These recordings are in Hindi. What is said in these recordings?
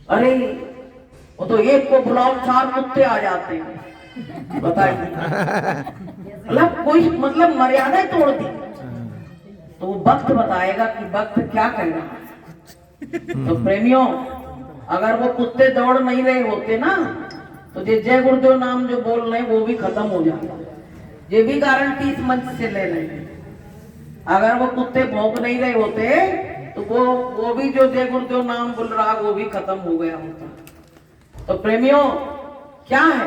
अरे वो तो एक को बुलाओ 4 कुत्ते आ जाते हैं, बताइए। मतलब कोई मतलब मर्यादा तोड़ दी। तो वो वक्त बताएगा कि वक्त क्या कह रहा है। तो प्रेमियों, अगर वो कुत्ते दौड़ नहीं रहे होते ना, तो ये जय गुरुदेव नाम जो बोल रहे हैं वो भी खत्म हो जाता। ये भी गारंटी इस मंच से ले रहे हैं। अगर वो कुत्ते भौंक नहीं रहे होते तो वो भी जो जय गुरुदेव नाम बोल रहा वो भी खत्म हो गया होता। तो प्रेमियों, क्या है,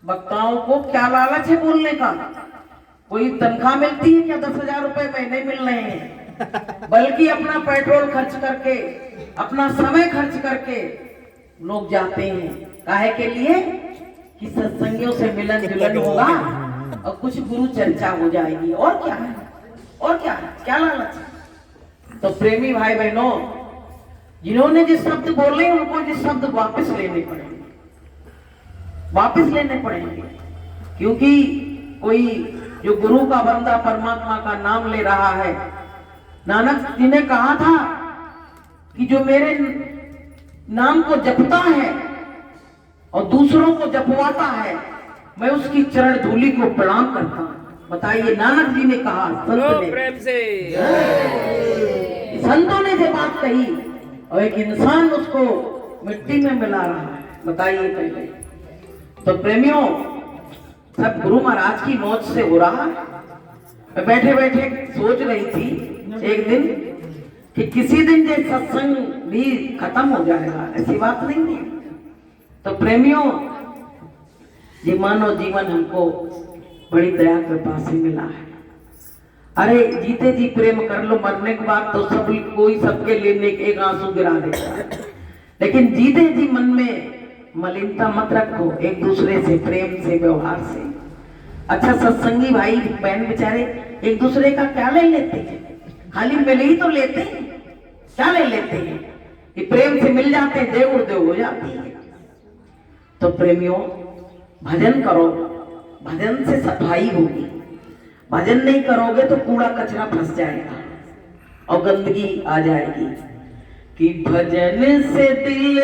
वक्ताओं को क्या लालच है बोलने का? कोई तनख्वाह मिलती है क्या? 10,000 रुपए महीने मिल रहे हैं, बल्कि अपना पेट्रोल खर्च करके, अपना समय खर्च करके लोग जाते हैं। काहे के लिए? कि सत्संगियों से मिलन जुलन होगा और कुछ गुरु चर्चा हो जाएगी। और क्या है? और क्या है? क्या लालच है? तो प्रेमी भाई बहनों, जिन्होंने जिस शब्द बोले उनको जिस शब्द वापस लेने पड़ेंगे, वापस लेने पड़ेंगे। क्योंकि कोई जो गुरु का बंदा परमात्मा का नाम ले रहा है, नानक जी ने कहा था कि जो मेरे नाम को जपता है और दूसरों को जपवाता है, मैं उसकी चरण धूलि को प्रणाम करता हूं। बताइए, नानक जी ने कहा, संत ने, प्रेम से संतों ने जो बात कही और एक इंसान उसको मिट्टी में मिला रहा है। बताइए पहले तो प्रेमियों, सब गुरु महाराज की मौज से हो रहा है। मैं बैठे बैठे सोच रही थी एक दिन कि किसी दिन ये सत्संग भी खत्म हो जाएगा, ऐसी बात नहीं है। तो प्रेमियों, ये मानव जीवन हमको बड़ी दया कृपा से मिला है। अरे जीते जी प्रेम कर लो, मरने के बाद तो सब कोई सबके लेने एक आंसू गिरा देता है। लेकिन जीते जी मन में मलिनता मत रखो, एक दूसरे से प्रेम से व्यवहार से। अच्छा, सत्संगी भाई बहन बेचारे एक दूसरे का क्या ले लेते हैं? खाली मिल ही तो लेते हैं, क्या ले लेते हैं? कि प्रेम से मिल जाते हैं, देव उर्देव हो जाती है। तो प्रेमियों, भजन करो, भजन से सफाई होगी। भजन नहीं करोगे तो कूड़ा कचरा फंस जाएगा और गंदगी आ जाएगी। कि भजन से दिल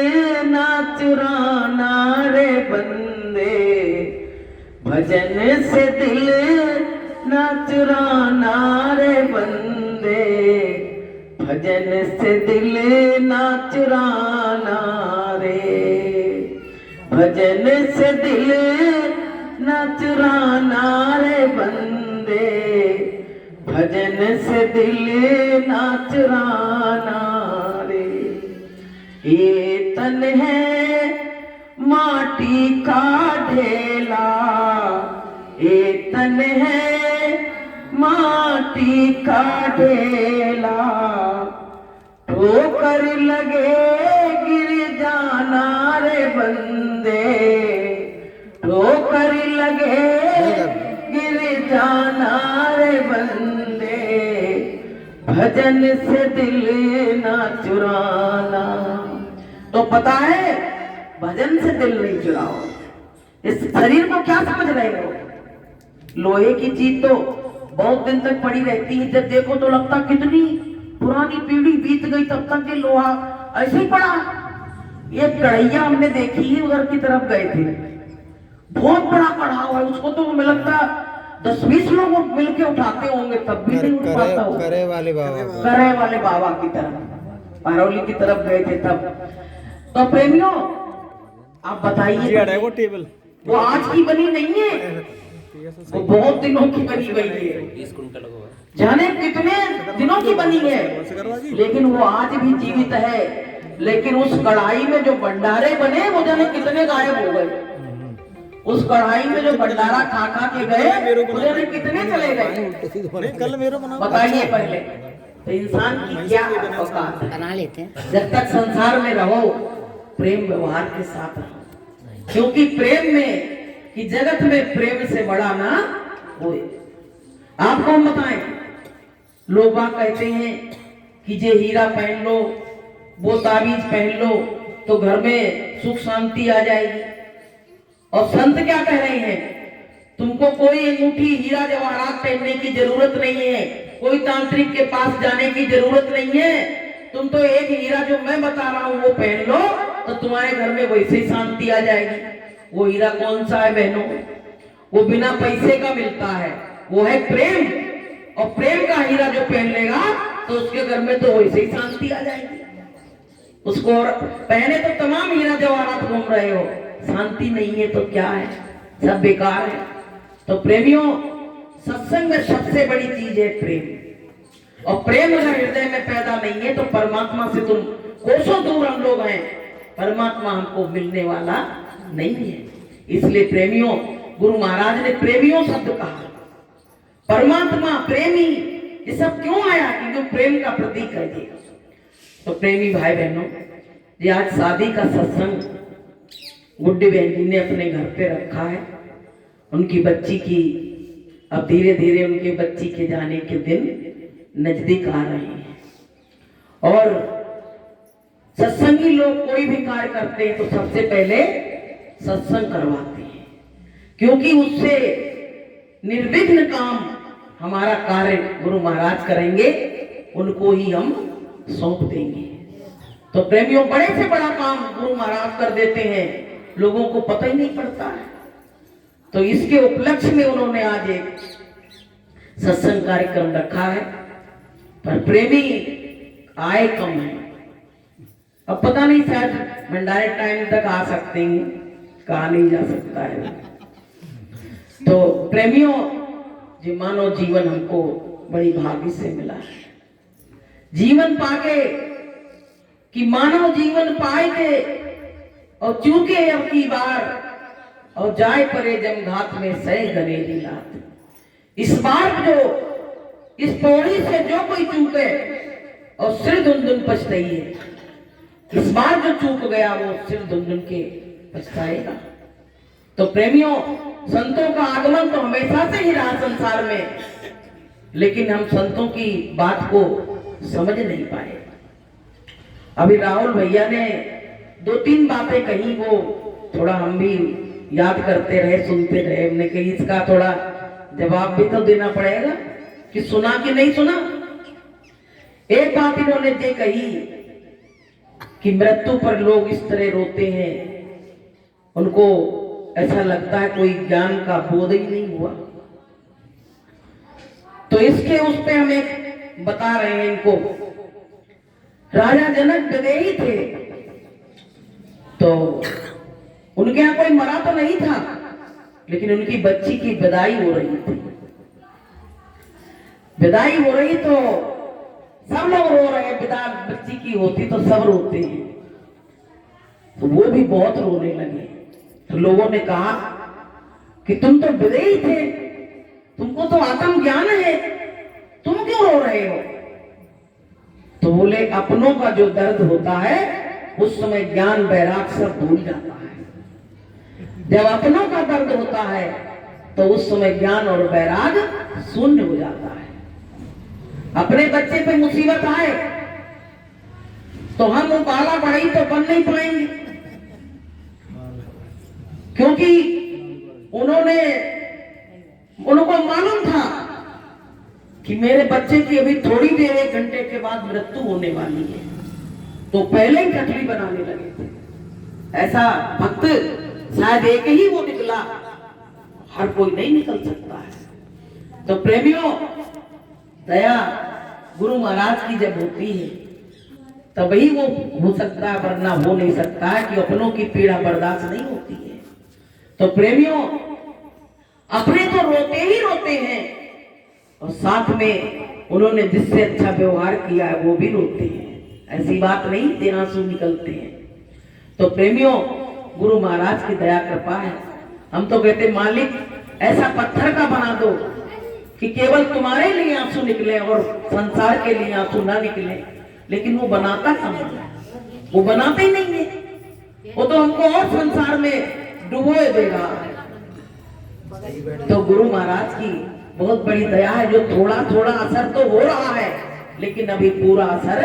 ना चुराना रे बंदे, भजन से दिल ना चुराना रे बंदे, भजन से दिल ना चुराना रे, भजन से दिल ना चुराना रे बंदे, भजन से दिल ना चुराना रे। ये तन है माटी का ढेला, ये तन है माटी का ढेला, ठोकर लगे गिर जाना रे बंदे, ठोकर लगे गिर जाना रे बंदे, भजन से दिल ना चुराना। तो पता है, भजन से दिल नहीं चुराओ। इस शरीर को क्या समझ रहे हो? लोहे की चीज तो बहुत दिन तक पड़ी रहती है, जब देखो तो लगता कितनी पुरानी पीढ़ी बीत गई, तब तक ये लोहा ऐसे ही पड़ा। ये कढ़ैया हमने देखी है, उधर की तरफ गए थे, बहुत बड़ा कढ़ाव है, उसको तो हमें लगता 10-20 लोग मिलके उठाते होंगे तब भी नहीं उठ पाता हो। करे वाले बाबा की तरफ, पारौली की तरफ गए थे तब। तो प्रेमियों, आप बताइए, वो टेबल वो आज की बनी नहीं है, वो बहुत दिनों की बनी गई है, जाने कितने दिनों की बनी है, लेकिन वो आज भी जीवित है। लेकिन उस कढ़ाई में जो भंडारे बने वो जाने कितने गायब हो गए। उस कढ़ाई में जो भंडारा खा खा के गए वो जाने कितने चले गए। बताइए पहले तो इंसान की क्या औकात है? जब तक संसार में रहो, प्रेम व्यवहार के साथ रहो, क्योंकि प्रेम में कि जगत में प्रेम से बड़ा ना कोई। आपको हम बताएं, लोग कहते हैं कि जे हीरा पहन लो, वो ताबीज पहन लो तो घर में सुख शांति आ जाएगी। और संत क्या कह रहे हैं? तुमको कोई अंगूठी हीरा जवाहरात पहनने की जरूरत नहीं है, कोई तांत्रिक के पास जाने की जरूरत नहीं है। तुम तो एक हीरा जो मैं बता रहा हूं वो पहन लो तो तुम्हारे घर में वैसे ही शांति आ जाएगी। वो हीरा कौन सा है बहनों? वो बिना पैसे का मिलता है, वो है प्रेम। और प्रेम का हीरा जो पहन लेगा तो उसके घर में तो वैसे ही शांति आ जाएगी। उसको पहने तो तमाम हीरा जवाहरात घूम रहे हो, शांति नहीं है तो क्या है, सब बेकार है। तो प्रेमियों, सत्संग में सबसे बड़ी चीज है प्रेम। और प्रेम अगर हृदय में पैदा नहीं है तो परमात्मा से तुम कोसों दूर हम लोग हैं, परमात्मा हमको मिलने वाला नहीं है। इसलिए प्रेमियों, गुरु महाराज ने प्रेमियों शब्द कहा। परमात्मा प्रेमी, ये सब क्यों आया? क्योंकि प्रेम का प्रतीक है ये। तो प्रेमी भाई बहनों, ये आज शादी का सत्संग गुड्डी बहन जी ने अपने घर पे रखा है। उनकी बच्ची की, अब धीरे धीरे उनके बच्ची के जाने के दिन नजदीक आ रहे हैं। और सत्संगी लोग कोई भी कार्य करते हैं तो सबसे पहले सत्संग करवाते हैं, क्योंकि उससे निर्विघ्न काम हमारा कार्य गुरु महाराज करेंगे, उनको ही हम सौंप देंगे। तो प्रेमियों, बड़े से बड़ा काम गुरु महाराज कर देते हैं, लोगों को पता ही नहीं पड़ता है। तो इसके उपलक्ष्य में उन्होंने आज एक सत्संग कार्यक्रम रखा है, पर प्रेमी आए कम है। अब पता नहीं, शायद भंडारे टाइम तक आ सकते हैं, कहा नहीं जा सकता है। तो प्रेमियों, जी मानव जीवन हमको बड़ी भाग्य से मिला है। जीवन पाके कि मानव जीवन पाएगे और चूके अब की बार और जाए परे जमघात में सह गनेली लात। इस बार जो इस पौड़ी से जो कोई चूके और सिर धुन पछताई है, इस बार जो चूक गया वो सिर धुन के पछताएगा। तो प्रेमियों, संतों का आगमन तो हमेशा से ही रहा संसार में, लेकिन हम संतों की बात को समझ नहीं पाए। अभी राहुल भैया ने 2-3 बातें कही, वो थोड़ा हम भी याद करते रहे, सुनते रहे। हमने कही इसका थोड़ा जवाब भी तो देना पड़ेगा कि सुना कि नहीं सुना। एक बात इन्होंने ये कही कि मृत्यु पर लोग इस तरह रोते हैं, उनको ऐसा लगता है कोई ज्ञान का बोध ही नहीं हुआ। तो इसके उस पे हम एक बता रहे हैं इनको। राजा जनक विदेही थे, तो उनके यहाँ कोई मरा तो नहीं था, लेकिन उनकी बच्ची की विदाई हो रही थी। विदाई हो रही तो सब लोग रो रहे हैं, विदा बच्ची की होती तो सब रोते हैं, तो वो भी बहुत रोने लगे। तो लोगों ने कहा कि तुम तो विदेही थे, तुमको तो आत्म ज्ञान है, तुम क्यों रो रहे हो? तो बोले अपनों का जो दर्द होता है उस समय ज्ञान वैराग सब भूल जाता है। जब अपनों का दर्द होता है तो उस समय ज्ञान और वैराग शून्य हो जाता है। अपने बच्चे पे मुसीबत आए तो हम वो बाला बढ़ाई तो बन नहीं पाएंगे, क्योंकि उनको मालूम था कि मेरे बच्चे की अभी थोड़ी देर 1 घंटे के बाद मृत्यु होने वाली है, तो पहले ही कटली बनाने लगे थे। ऐसा भक्त शायद एक ही वो निकला, हर कोई नहीं निकल सकता है। तो प्रेमियों, दया गुरु महाराज की जब होती है तभी वो हो सकता है, वरना हो नहीं सकता है कि अपनों की पीड़ा बर्दाश्त नहीं होती है। तो प्रेमियों, अपने तो रोते ही रोते हैं और साथ में उन्होंने जिससे अच्छा व्यवहार किया है वो भी रोते हैं। ऐसी बात नहीं, तेरे आंसू निकलते हैं। तो प्रेमियों, गुरु महाराज की दया कृपा है। हम तो कहते मालिक ऐसा पत्थर का बना दो कि केवल तुम्हारे लिए आंसू निकले और संसार के लिए आंसू ना निकले, लेकिन वो बनाता कहाँ है? वो बनाते ही नहीं है, वो तो हमको और संसार में डुबोए देगा। तो गुरु महाराज की बहुत बड़ी दया है, जो थोड़ा थोड़ा असर तो हो रहा है, लेकिन अभी पूरा असर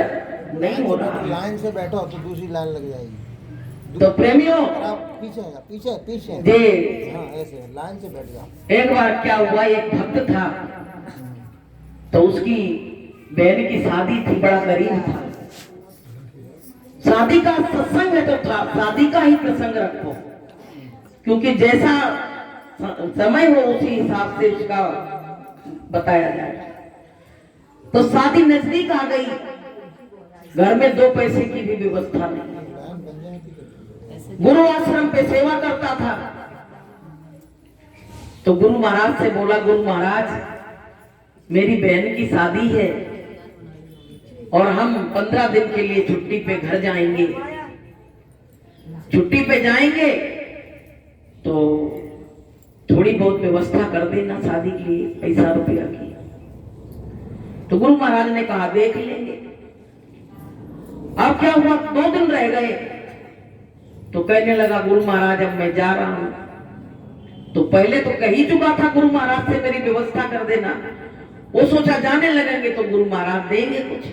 नहीं हो रहा। लाइन से बैठो तो दूसरी लाइन लग जाएगी। तो प्रेमियों, पीछे पीछे पीछे जी, हाँ ऐसे लाइन से बैठ जाओ। एक बार क्या हुआ, एक भक्त था, तो उसकी बहन की शादी थी, बड़ा गरीब था। शादी का सत्संग है तो शादी का ही प्रसंग रखो, क्योंकि जैसा समय हो उसी हिसाब से उसका बताया जाए। तो शादी नजदीक आ गई, घर में 2 पैसे की भी व्यवस्था नहीं। गुरु आश्रम पे सेवा करता था, तो गुरु महाराज से बोला, गुरु महाराज मेरी बहन की शादी है और हम 15 दिन के लिए छुट्टी पे घर जाएंगे। छुट्टी पे जाएंगे तो थोड़ी बहुत व्यवस्था कर देना शादी के लिए, पैसा रुपया की। तो गुरु महाराज ने कहा देख लेंगे। अब क्या हुआ, 2 दिन रह गए तो कहने लगा, गुरु महाराज अब मैं जा रहा हूं। तो पहले तो कह ही चुका था गुरु महाराज से मेरी व्यवस्था कर देना। वो सोचा जाने लगेंगे तो गुरु महाराज देंगे कुछ।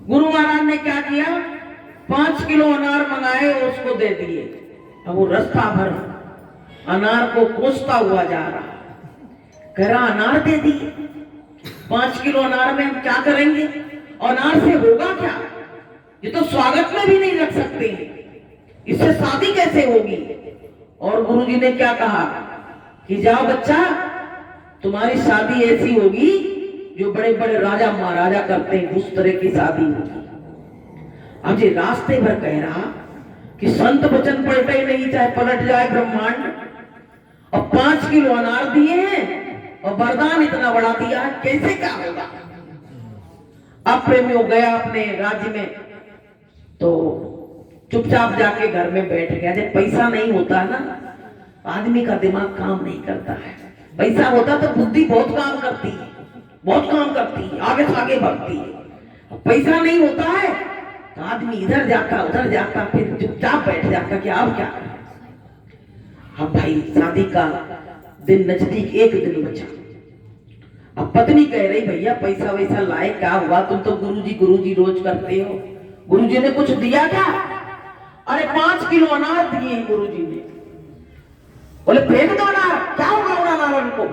गुरु महाराज ने क्या किया, 5 किलो अनार मंगाए और उसको दे दिए। अब वो रास्ता भर अनार को कोसता हुआ जा रहा, कह रहा अनार दे दिए, 5 किलो अनार में हम क्या करेंगे, अनार से होगा क्या, ये तो स्वागत में भी नहीं रख सकते, इससे शादी कैसे होगी। और गुरुजी ने क्या कहा कि जाओ बच्चा, तुम्हारी शादी ऐसी होगी जो बड़े बड़े राजा महाराजा करते हैं, उस तरह की शादी होगी। अब ये रास्ते भर कह रहा कि संत वचन पलटे ही नहीं, चाहे पलट जाए ब्रह्मांड, और 5 किलो अनार दिए हैं और वरदान इतना बड़ा दिया, कैसे क्या होगा। अब प्रेमियों गया अपने राज्य में, तो चुपचाप जाके घर में बैठ गया। जब पैसा नहीं होता ना, आदमी का दिमाग काम नहीं करता है। पैसा होता तो बुद्धि बहुत काम करती है, बहुत काम करती है, आगे से आगे बढ़ती है। पैसा नहीं होता है तो आदमी इधर जाता उधर जाता, फिर चुपचाप बैठ जाता कि अब क्या करें। अब भाई शादी का दिन नजदीक, 1 दिन बचा। अब पत्नी कह रही, भैया पैसा वैसा लाए, क्या हुआ, तुम तो गुरुजी रोज करते हो, गुरुजी ने कुछ दिया क्या। अरे 5 किलो अनार दिए गुरुजी ने। बोले फेंक दो अनार, क्या होगा उन अनारों को,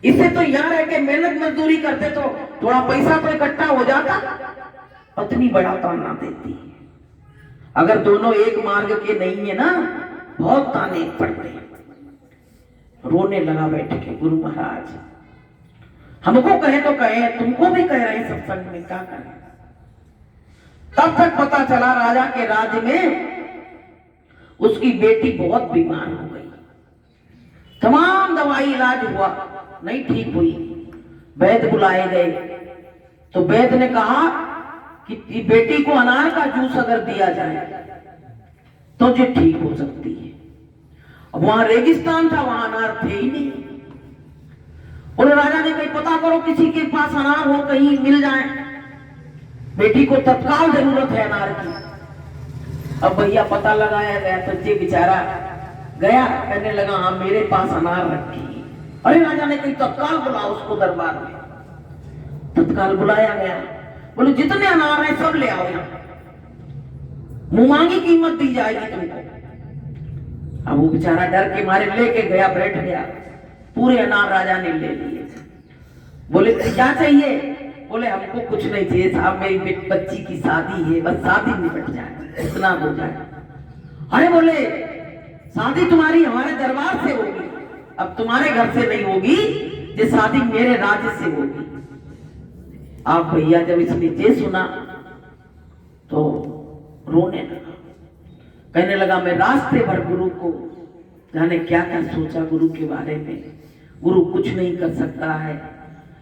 इससे तो यहाँ रह के मेहनत मजदूरी करते तो थोड़ा पैसा तो इकट्ठा हो जाता। पत्नी बड़ा ताना देती है, अगर दोनों एक मार्ग के नहीं है ना, बहुत ताने पड़ते हैं। रोने लगा बैठ के, गुरु महाराज हमको कहे तो कहे, तुमको भी कह रहे हैं सत्संग में, क्या करें। तब तक पता चला राजा के राज्य में उसकी बेटी बहुत बीमार हो गई। तमाम दवाई इलाज हुआ, नहीं ठीक हुई। वैद्य बुलाए गए तो वैद्य ने कहा कि बेटी को अनार का जूस अगर दिया जाए तो ये ठीक हो सकती है। अब वहां रेगिस्तान था, वहां अनार थे ही नहीं। और राजा ने कहीं पता करो किसी के पास अनार हो, कहीं मिल जाए, बेटी को तत्काल जरूरत है अनार की। अब भैया पता लगाया गया तो ये बेचारा गया, कहने लगा हाँ मेरे पास अनार रखी है। अरे राजा ने कहीं तत्काल बुला उसको दरबार में। तत्काल बुलाया गया, बोले जितने अनार हैं सब ले आओ यहाँ, मुंह कीमत दी जाएगी तुमको। अब वो बेचारा डर के मारे लेके गया, बैठ गया, पूरे अनार राजा ने ले लिए। बोले क्या चाहिए, बोले हमको कुछ नहीं चाहिए साहब, मेरी बच्ची की शादी है, बस शादी निपट जाए, इतना हो जाए। अरे बोले शादी तुम्हारी हमारे दरबार से होगी, अब तुम्हारे घर से नहीं होगी, ये शादी मेरे राज्य से होगी। आप भैया जब इसने ये सुना तो रोने लगा, कहने लगा मैं रास्ते भर गुरु को जाने क्या क्या सोचा गुरु के बारे में, गुरु कुछ नहीं कर सकता है,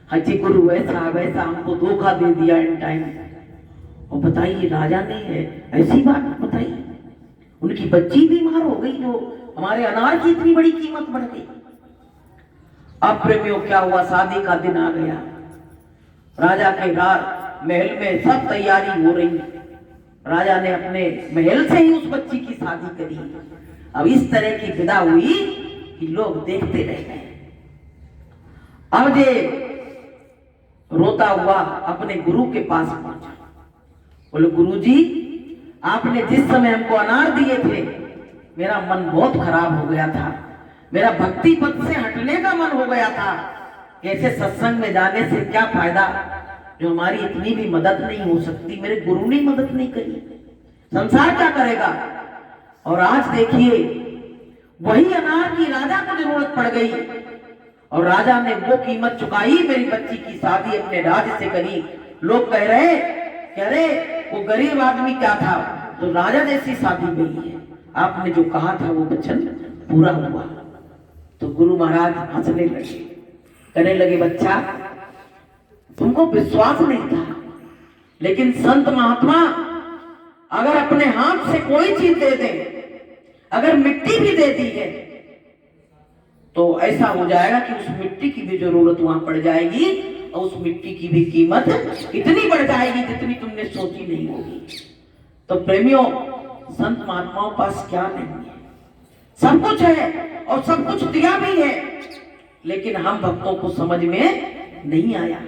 हजी गुरु वैसा वैसा हमको धोखा दे दिया इन टाइम। और बताइए राजा ने ऐसी बात बताई, उनकी बच्ची बीमार हो गई, जो हमारे अनार की इतनी बड़ी कीमत बढ़ गई। अब प्रेमियों क्या हुआ, शादी का दिन आ गया, राजा के महल में सब तैयारी हो रही, राजा ने अपने महल से ही उस बच्ची की शादी करी। अब इस तरह की विदा हुई कि लोग देखते रह गए। अब ये रोता हुआ अपने गुरु के पास पहुंचा, बोले गुरुजी आपने जिस समय हमको अनार दिए थे मेरा मन बहुत खराब हो गया था, मेरा भक्ति पथ से हटने का मन हो गया था, ऐसे सत्संग में जाने से क्या फायदा, जो हमारी इतनी भी मदद नहीं हो सकती, मेरे गुरु ने मदद नहीं करी, संसार क्या करेगा। और आज देखिए वही अनार की राजा को जरूरत पड़ गई और राजा ने वो कीमत चुकाई, मेरी बच्ची की शादी अपने राज्य से करी। लोग कह रहे वो गरीब आदमी क्या था, तो राजा जैसी शादी मिली है। आपने जो कहा था वो वचन पूरा हुआ। तो गुरु महाराज हंसने लगे, कहने लगे बच्चा तुमको विश्वास नहीं था, लेकिन संत महात्मा अगर अपने हाथ से कोई चीज दे दे, अगर मिट्टी भी दे दी है, तो ऐसा हो जाएगा कि उस मिट्टी की भी जरूरत वहां पड़ जाएगी और उस मिट्टी की भी कीमत इतनी बढ़ जाएगी जितनी तुमने सोची नहीं होगी। तो प्रेमियों, संत महात्माओं पास क्या नहीं है, सब कुछ है और सब कुछ दिया भी है, लेकिन हम भक्तों को समझ में नहीं आया।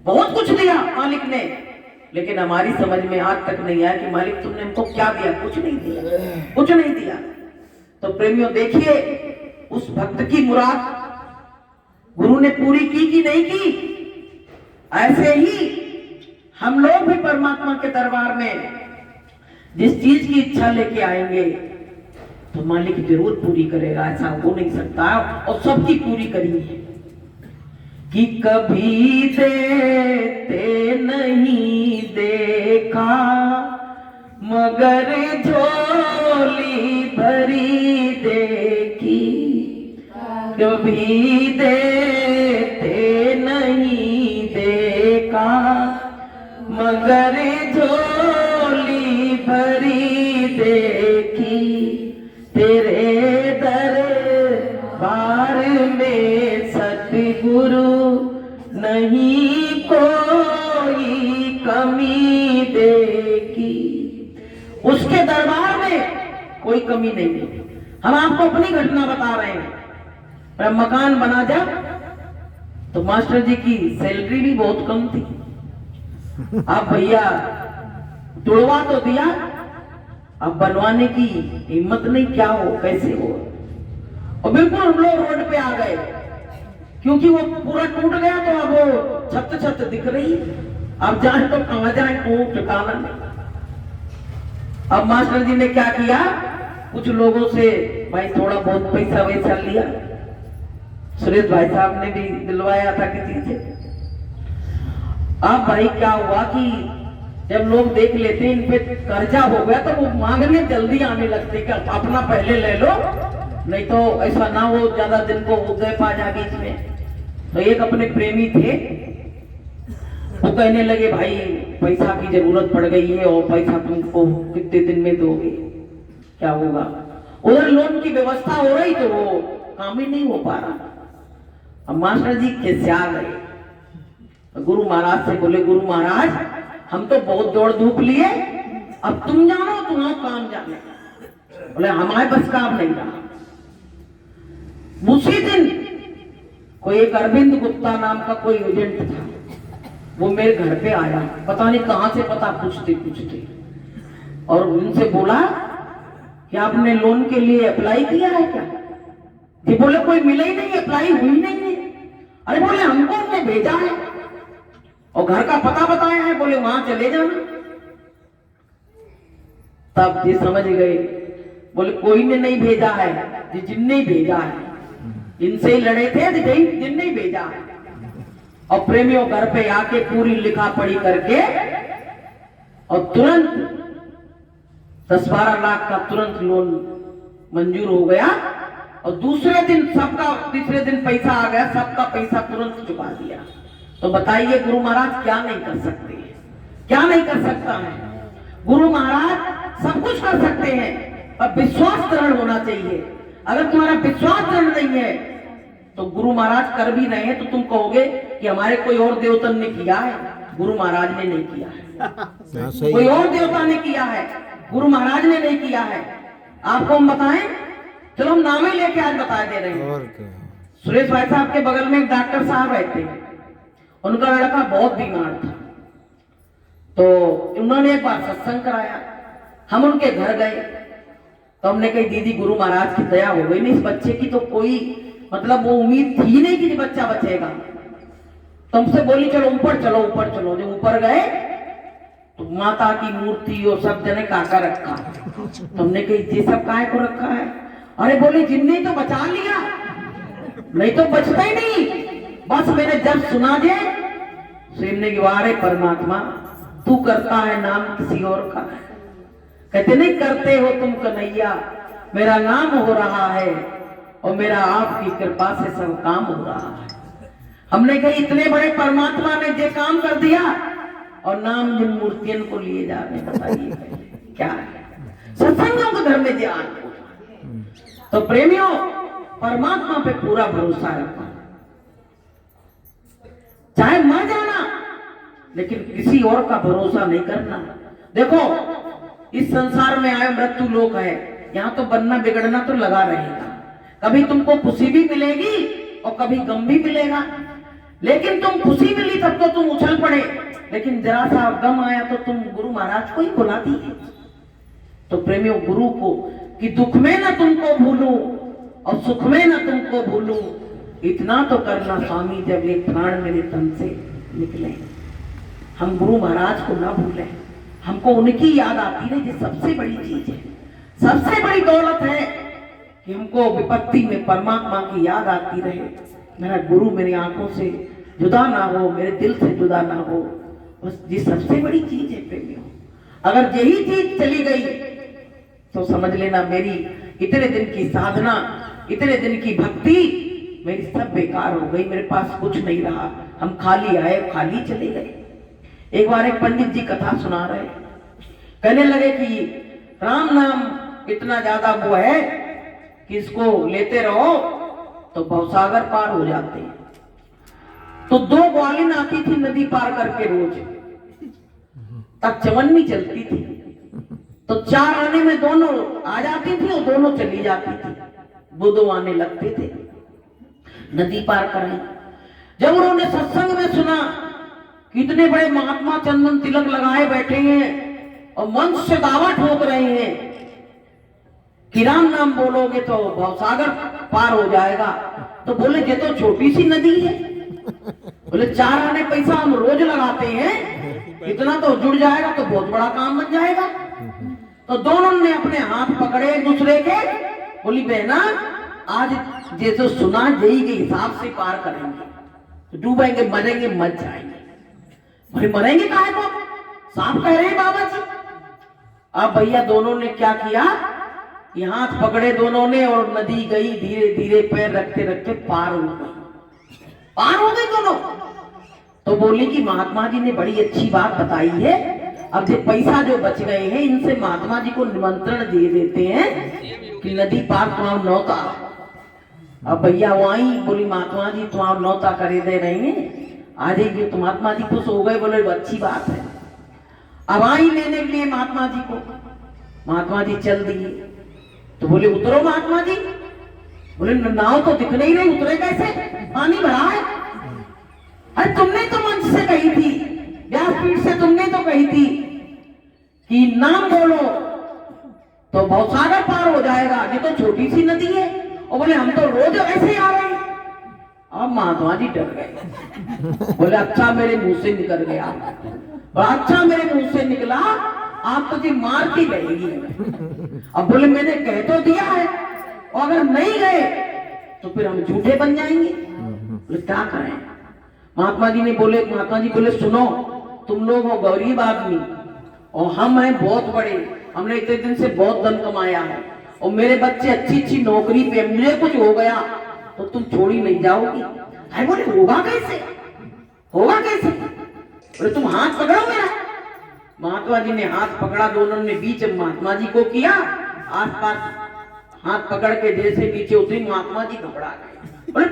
बहुत कुछ दिया मालिक ने, लेकिन हमारी समझ में आज तक नहीं आया कि मालिक तुमने हमको क्या दिया। कुछ नहीं दिया, कुछ नहीं दिया। तो प्रेमियों देखिए, उस भक्त की मुराद गुरु ने पूरी की कि नहीं की। ऐसे ही हम लोग भी परमात्मा के दरबार में जिस चीज की इच्छा लेके आएंगे तो मालिक जरूर पूरी करेगा, ऐसा हो नहीं सकता। और सबकी पूरी करी है कि कभी देते नहीं देखा, मगर झोली भरी देखी। कभी देते नहीं देखा, मगर झोली भरी देखी। तेरे दरबार में सतगुरु नहीं कोई कमी देखी। उसके दरबार में कोई कमी नहीं है। हम आपको अपनी घटना बता रहे हैं। मकान बना जब तो मास्टर जी की सैलरी भी बहुत कम थी। अब भैया तुड़वा तो दिया, अब बनवाने की हिम्मत नहीं, क्या हो कैसे हो। और बिल्कुल हम लोग रोड पे आ गए, क्योंकि वो पूरा टूट गया। तो अब वो छत दिख रही, अब जाए तो कहां जाए, कोई ठिकाना नहीं। अब मास्टर जी ने क्या किया, कुछ लोगों से भाई थोड़ा बहुत पैसा वैसा लिया। सुरेश भाई साहब ने भी दिलवाया था किसी से। अब भाई क्या हुआ कि जब लोग देख लेते इन पे कर्जा हो गया तो वो मांगने जल्दी आने लगते कि अपना पहले ले लो, नहीं तो ऐसा ना हो ज्यादा दिन को उदय पा जा बीच में। तो एक अपने प्रेमी थे, वो कहने लगे भाई पैसा की जरूरत पड़ गई है और पैसा तुमको कितने दिन में दोगे, क्या होगा। उधर लोन की व्यवस्था हो रही तो वो काम ही नहीं हो पा रहा। अब मास्टर जी खिसिया गए, गुरु महाराज से बोले गुरु महाराज हम तो बहुत दौड़ धूप लिए, अब तुम जानो तुम्हारा काम जाने। बोले हमारे बस का अब नहीं रहा। उसी दिन कोई एक अरविंद गुप्ता नाम का कोई एजेंट था, वो मेरे घर पे आया, पता नहीं कहां से पता पूछते और उनसे बोला कि आपने लोन के लिए अप्लाई किया है क्या। ये बोले कोई मिला ही नहीं, अप्लाई हुई नहीं है। अरे बोले हमको उन्होंने भेजा है और घर का पता बताया है, बोले वहां चले जाना। तब ये समझ गए, बोले कोई ने नहीं भेजा है, जिनने भेजा है, इनसे ही लड़े थे जिनने ही भेजा है। और प्रेमियों घर पे आके पूरी लिखा पढ़ी करके और तुरंत 10-12 लाख का तुरंत लोन मंजूर हो गया। और दूसरे दिन तीसरे दिन पैसा आ गया, सबका पैसा तुरंत चुका दिया। तो बताइए गुरु महाराज क्या नहीं कर सकते हैं, क्या नहीं कर सकता है। गुरु महाराज सब कुछ कर सकते हैं, पर विश्वास दृढ़ होना चाहिए। अगर तुम्हारा विश्वास दृढ़ नहीं है तो गुरु महाराज कर भी रहे हैं तो तुम कहोगे कि हमारे कोई और देवता ने किया है, गुरु महाराज ने नहीं किया है। कोई और देवता ने किया है, गुरु महाराज ने नहीं किया है। आपको हम बताएं, चलो हम नाम ही लेके आज बता दे रहे हैं। सुरेश भाई साहब के बगल में एक डॉक्टर साहब रहते हैं, उनका लड़का बहुत बीमार था। तो उन्होंने एक बार सत्संग कराया, हम उनके घर गए तो हमने कही दीदी गुरु महाराज की दया हो गई, नहीं इस बच्चे की तो कोई मतलब वो उम्मीद थी नहीं कि बच्चा बचेगा। तुमसे बोली चलो ऊपर चलो ऊपर चलो। जब ऊपर गए तो माता की मूर्ति और सब जने काका रखा। तुमने कही ये सब काहे को रखा है? अरे बोले जिनने तो बचा लिया, नहीं तो बचता ही नहीं। बस मैंने जब सुना जे सेम ने वारे परमात्मा तू करता है नाम किसी और का, कहते नहीं करते हो तुम कन्हैया, मेरा नाम हो रहा है और मेरा आपकी कृपा से सब काम हो रहा है। हमने कही इतने बड़े परमात्मा ने ये काम कर दिया और नाम जिन मूर्तियों को लिए जा रहे, बताइए क्या है? सत्संगों के घर में ध्यान। तो प्रेमियों, परमात्मा पे पूरा भरोसा रखना, चाहे मर जाना लेकिन किसी और का भरोसा नहीं करना। देखो इस संसार में आए मृत्यु लोक है, यहाँ तो बनना बिगड़ना तो लगा रहेगा। कभी तुमको खुशी भी मिलेगी और कभी गम भी मिलेगा। लेकिन तुम खुशी मिली तब तो तुम उछल पड़े, लेकिन जरा सा गम आया तो तुम गुरु महाराज को ही बुला दिए। तो प्रेमियों, गुरु को कि दुख में ना तुमको भूलूं और सुख में ना तुमको भूलूं, इतना तो करना स्वामी जब ये प्राण मेरे तन से निकले। हम गुरु महाराज को ना भूलें, हमको उनकी याद आती रहे। ये सबसे बड़ी चीज है, सबसे बड़ी दौलत है कि हमको विपत्ति में परमात्मा की याद आती रहे। मेरा गुरु मेरी आंखों से जुदा ना हो, मेरे दिल से जुदा ना हो, बस ये सबसे बड़ी चीज है प्रेमियों। अगर यही चीज चली गई तो समझ लेना मेरी इतने दिन की साधना, इतने दिन की भक्ति मेरी सब बेकार हो गई। मेरे पास कुछ नहीं रहा, हम खाली आए खाली चले गए। एक बार एक पंडित जी कथा सुना रहे, कहने लगे कि राम नाम इतना ज्यादा वो है कि इसको लेते रहो तो भवसागर पार हो जाते हैं। तो दो ग्वालिन आती थी नदी पार करके रोज, तब चवन्नी चलती थी, तो चार आने में दोनों आ जाती थी और दोनों चली जाती थी। वो दो आने लगते थे, नदी पार कराई। जब उन्होंने सत्संग में सुना कि इतने बड़े महात्मा चंदन तिलक लगाए बैठे हैं और मंच से दावा ठोक रहे हैं कि राम नाम बोलोगे तो भवसागर पार हो जाएगा, तो बोले ये तो छोटी सी नदी है। बोले चार आने पैसा हम रोज लगाते हैं, इतना तो जुड़ जाएगा तो बहुत बड़ा काम बन जाएगा। तो दोनों ने अपने हाथ पकड़े एक दूसरे के, बोली बहना आज जैसे सुना यही के हिसाब से पार करेंगे, डूबेंगे मरेंगे मत जाएंगे। बोले मरेंगे काहे को, साफ कह रहे हैं बाबा जी। अब भैया दोनों ने क्या किया, ये हाथ पकड़े दोनों ने और नदी गई, धीरे धीरे पैर रखते रखते पार हो गई, पार हो गई दोनों। तो बोली कि महात्मा जी ने बड़ी अच्छी बात बताई है, अब ये पैसा जो बच गए हैं इनसे महात्मा जी को निमंत्रण दे देते हैं कि नदी पार तुम्हारा नौता। अब भैया वहीं बोली महात्मा जी तुम्हारा नौता करे दे रहे हैं, आ जाइए। तो महात्मा जी खुश हो गए, बोले अच्छी बात है। अब आई लेने के लिए महात्मा जी को, महात्मा जी चल दिए। तो बोले उतरो महात्मा जी। बोले नाव तो दिख नहीं रही, उतरे कैसे, पानी भरा है। अरे तुमने तो मंच से कही थी, व्यासपीठ से तुमने तो कही थी कि नाम बोलो तो भवसागर पार हो जाएगा, ये तो छोटी सी नदी है। और बोले हम तो रोज ऐसे आ रहे हैं। अब महात्मा जी डर गए, बोले अच्छा मेरे मुंह से निकल गया, अच्छा मेरे मुंह से निकला, आप तुझे मार के गएगी। अब बोले मैंने कह तो दिया है, और अगर नहीं गए तो फिर हम झूठे बन जाएंगे। बोले क्या करें। महात्मा जी बोले सुनो, तुम लोग हो गरीब आदमी और हम हैं बहुत बड़े, हमने इतने दिन से बहुत धन कमाया है और मेरे बच्चे अच्छी अच्छी नौकरी पे, मुझे कुछ हो गया तो तुम छोड़ी नहीं जाओगी। अरे बोले होगा कैसे, होगा कैसे। बोले तुम हाथ पकड़ो मेरा। महात्मा जी ने हाथ पकड़ा, दोनों ने बीच महात्मा जी को किया, आस पास हाथ पकड़ के जैसे नीचे उतरी, महात्मा जी घबरा गए। बोले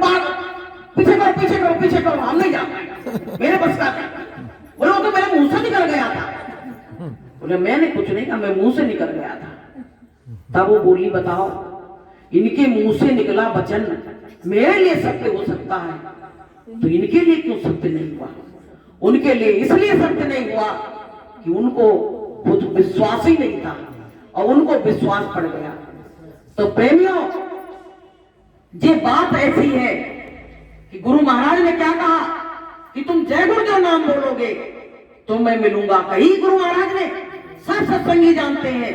पीछे करो पीछे करो पीछे करो, हम नहीं जा पाएंगे, मेरे बस का नहीं। बोले वो तो मेरे मुंह से निकल गया था। बोले मैंने कुछ नहीं कहा, मैं मुंह से निकल गया था। तब वो बोली बताओ, इनके मुंह से निकला वचन मेरे लिए सत्य हो सकता है तो इनके लिए क्यों सत्य नहीं हुआ। उनके लिए इसलिए सत्य नहीं हुआ कि उनको खुद विश्वास ही नहीं था और उनको विश्वास पड़ गया। तो प्रेमियों, ये बात ऐसी है कि गुरु महाराज ने क्या कहा कि तुम जय गुरुदेव नाम बोलोगे तो मैं मिलूंगा। कहीं गुरु महाराज ने सब सत्संगी जानते हैं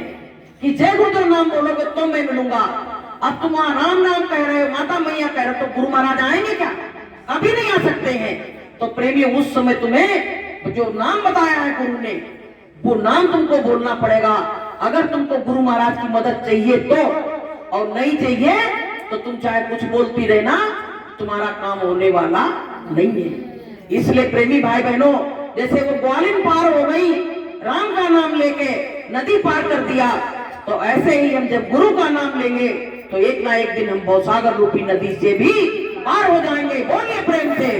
कि जय गुरुदेव नाम बोलोगे तो मैं मिलूंगा। अब तुम वहां राम नाम कह रहे हो, माता मैया कह रहे हो, तो गुरु महाराज आएंगे क्या? अभी नहीं आ सकते हैं। तो प्रेमियों, उस समय तुम्हें जो नाम बताया है गुरु ने, वो नाम तुमको बोलना पड़ेगा। अगर तुमको गुरु महाराज की मदद चाहिए तो, और नहीं चाहिए तो तुम चाहे कुछ बोलती रहना, तुम्हारा काम होने वाला नहीं है। इसलिए प्रेमी भाई बहनों, जैसे वो ग्वालिन पार हो गई, राम का नाम लेके नदी पार कर दिया, तो ऐसे ही हम जब गुरु का नाम लेंगे तो एक ना एक दिन हम भवसागर रूपी नदी से भी पार हो जाएंगे। बोलिए प्रेम से।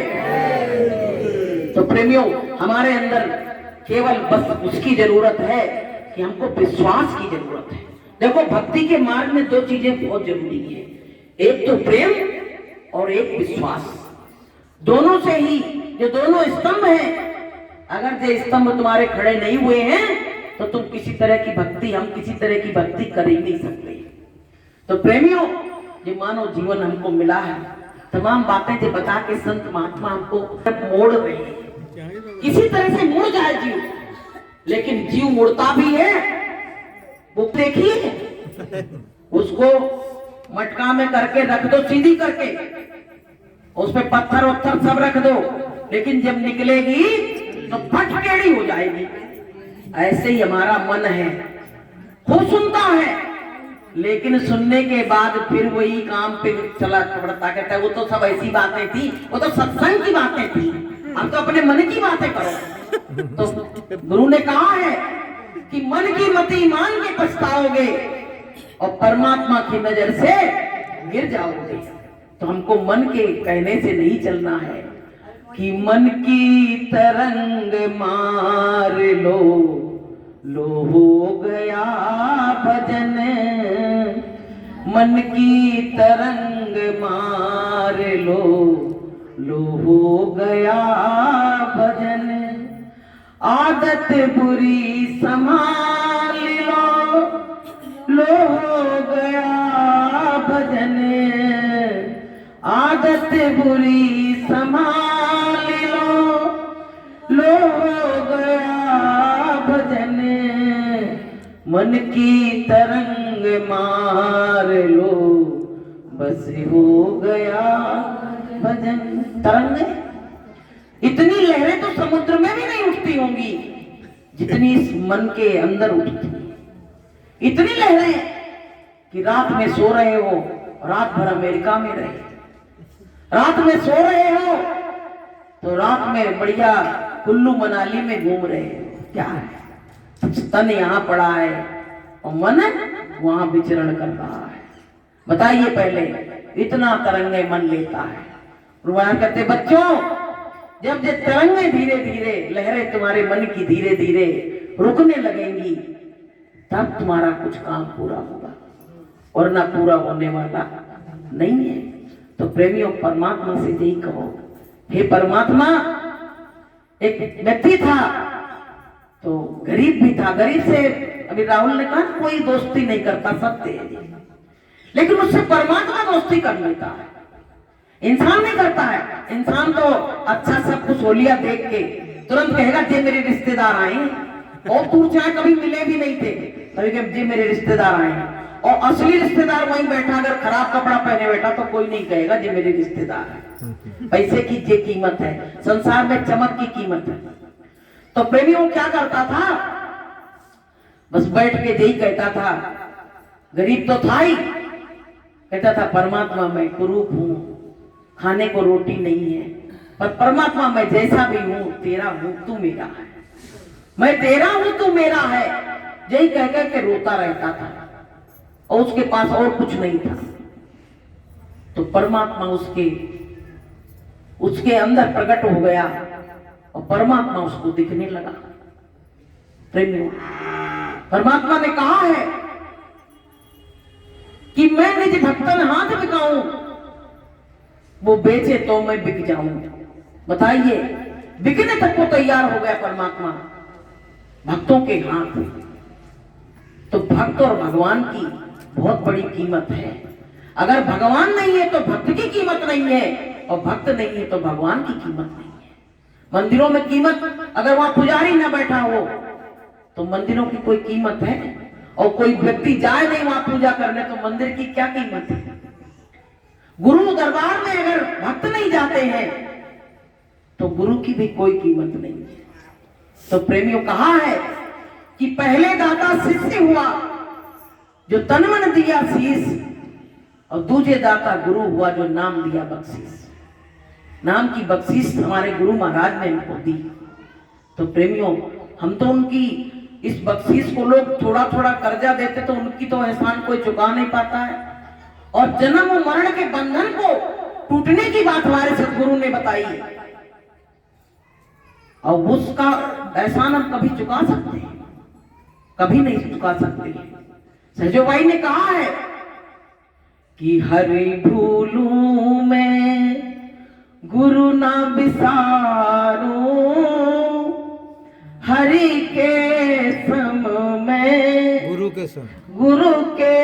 तो प्रेमियों, हमारे अंदर केवल बस उसकी जरूरत है कि हमको विश्वास की जरूरत है। देखो, भक्ति के मार्ग में दो चीजें बहुत जरूरी है, एक तो प्रेम और एक विश्वास। दोनों से ही, जो दोनों स्तंभ हैं, अगर ये स्तंभ तुम्हारे खड़े नहीं हुए हैं तो तुम किसी तरह की भक्ति, हम किसी तरह की भक्ति कर ही नहीं सकते। तो प्रेमियों, ये मानव जीवन हमको मिला है, तमाम बातें जो बता के संत महात्मा हमको मोड़ रहे हैं। किसी तरह से मुड़ जाए जीव, लेकिन जीव मुड़ता भी है। वो देखिए, उसको मटका में करके रख दो, सीधी करके, उस पे पत्थर उत्थर सब रख दो, लेकिन जब निकलेगी तो फटकेड़ी हो जाएगी। ऐसे ही हमारा मन है, खूब सुनता है, लेकिन सुनने के बाद फिर वही काम पे चला पड़ता। कहता है वो तो सब ऐसी बातें थी, वो तो सत्संग की बातें थी, हम तो अपने मन की बातें करो। तो गुरु ने कहा है कि मन की मति मान के पछताओगे और परमात्मा की नजर से गिर जाओगे। तो हमको मन के कहने से नहीं चलना है कि मन की तरंग मार लो हो गया भजन, मन की तरंग मार लो हो गया भजन, आदत बुरी संभाल लो हो गया भजन, आदत बुरी संभाल लो हो गया भजन, मन की तरंग मार लो बस हो गया भजन। तरंग, इतनी लहरें तो समुद्र में भी नहीं उठती होंगी जितनी इस मन के अंदर उठती। इतनी लहरें कि रात में सो रहे हो, रात भर अमेरिका में रहे, रात में सो रहे हो तो रात में बढ़िया कुल्लू मनाली में घूम रहे हो। क्या है, तन यहाँ पड़ा है और मन वहां विचरण कर रहा है। बताइए, पहले इतना तरंगे मन लेता है। रुवाया करते बच्चों, जब ये तरंगे धीरे धीरे, लहरें तुम्हारे मन की धीरे धीरे रुकने लगेंगी, तब तुम्हारा कुछ काम पूरा होगा, वरना पूरा होने वाला नहीं है। तो प्रेमियों, परमात्मा से यही कहो, हे परमात्मा, एक व्यक्ति था तो गरीब भी था, गरीब से अभी राहुल ने कहा कोई दोस्ती नहीं करता, सत्य है, लेकिन उससे परमात्मा दोस्ती कर लेता है। इंसान नहीं करता है। इंसान तो अच्छा सब कुछ होलिया देख के तुरंत कहेगा जे मेरे रिश्तेदार आए, और दूर चाहे कभी मिले भी नहीं थे, तभी कहे जे मेरे रिश्तेदार आए, और असली रिश्तेदार वहीं बैठा, अगर खराब कपड़ा पहने बैठा तो कोई नहीं कहेगा जे मेरे रिश्तेदार है। पैसे की जे कीमत है, संसार में चमक की कीमत है। तो प्रेमियों, क्या करता था, बस बैठ के यही कहता था, गरीब तो था ही, कहता था परमात्मा मैं कुरूप हूं, खाने को रोटी नहीं है, पर परमात्मा मैं जैसा भी हूं तेरा हूं, तू मेरा है, मैं तेरा हूं तू मेरा है, यही कह कह के रोता रहता था, और उसके पास और कुछ नहीं था। तो परमात्मा उसके अंदर प्रकट हो गया और परमात्मा उसको दिखने लगा। प्रेमियों, परमात्मा ने कहा है कि मैं निज भक्तन हाथ बिकाऊं, वो बेचे तो मैं बिक जाऊं। बताइए, बिकने तक को तैयार हो गया परमात्मा भक्तों के हाथ। तो भक्त और भगवान की बहुत बड़ी कीमत है। अगर भगवान नहीं है तो भक्त की कीमत नहीं है, और भक्त नहीं है तो भगवान की कीमत नहीं है। मंदिरों में कीमत, अगर वहां पुजारी ना बैठा हो तो मंदिरों की कोई कीमत है? और कोई व्यक्ति जाए नहीं वहां पूजा करने तो मंदिर की क्या कीमत है? गुरु दरबार में अगर भक्त नहीं जाते हैं तो गुरु की भी कोई कीमत नहीं है। तो प्रेमियों, कहा है कि पहले दाता शिष्य हुआ जो तन मन दिया शीश, और दूसरे दाता गुरु हुआ जो नाम दिया बख्शीश। नाम की बख्शीश हमारे गुरु महाराज ने हमको दी। तो प्रेमियों, हम तो उनकी इस बख्शीश को लोग थोड़ा थोड़ा कर्जा देते तो उनकी तो एहसान कोई चुका नहीं पाता है। और जन्म और मरण के बंधन को टूटने की बात हमारे सदगुरु ने बताई है, और उसका एहसान हम कभी चुका सकते हैं? कभी नहीं चुका सकते। सहजो भाई ने कहा है कि हरि भूलूं मैं गुरु ना बिसारूं, हरि के सम में गुरु के सम, गुरु के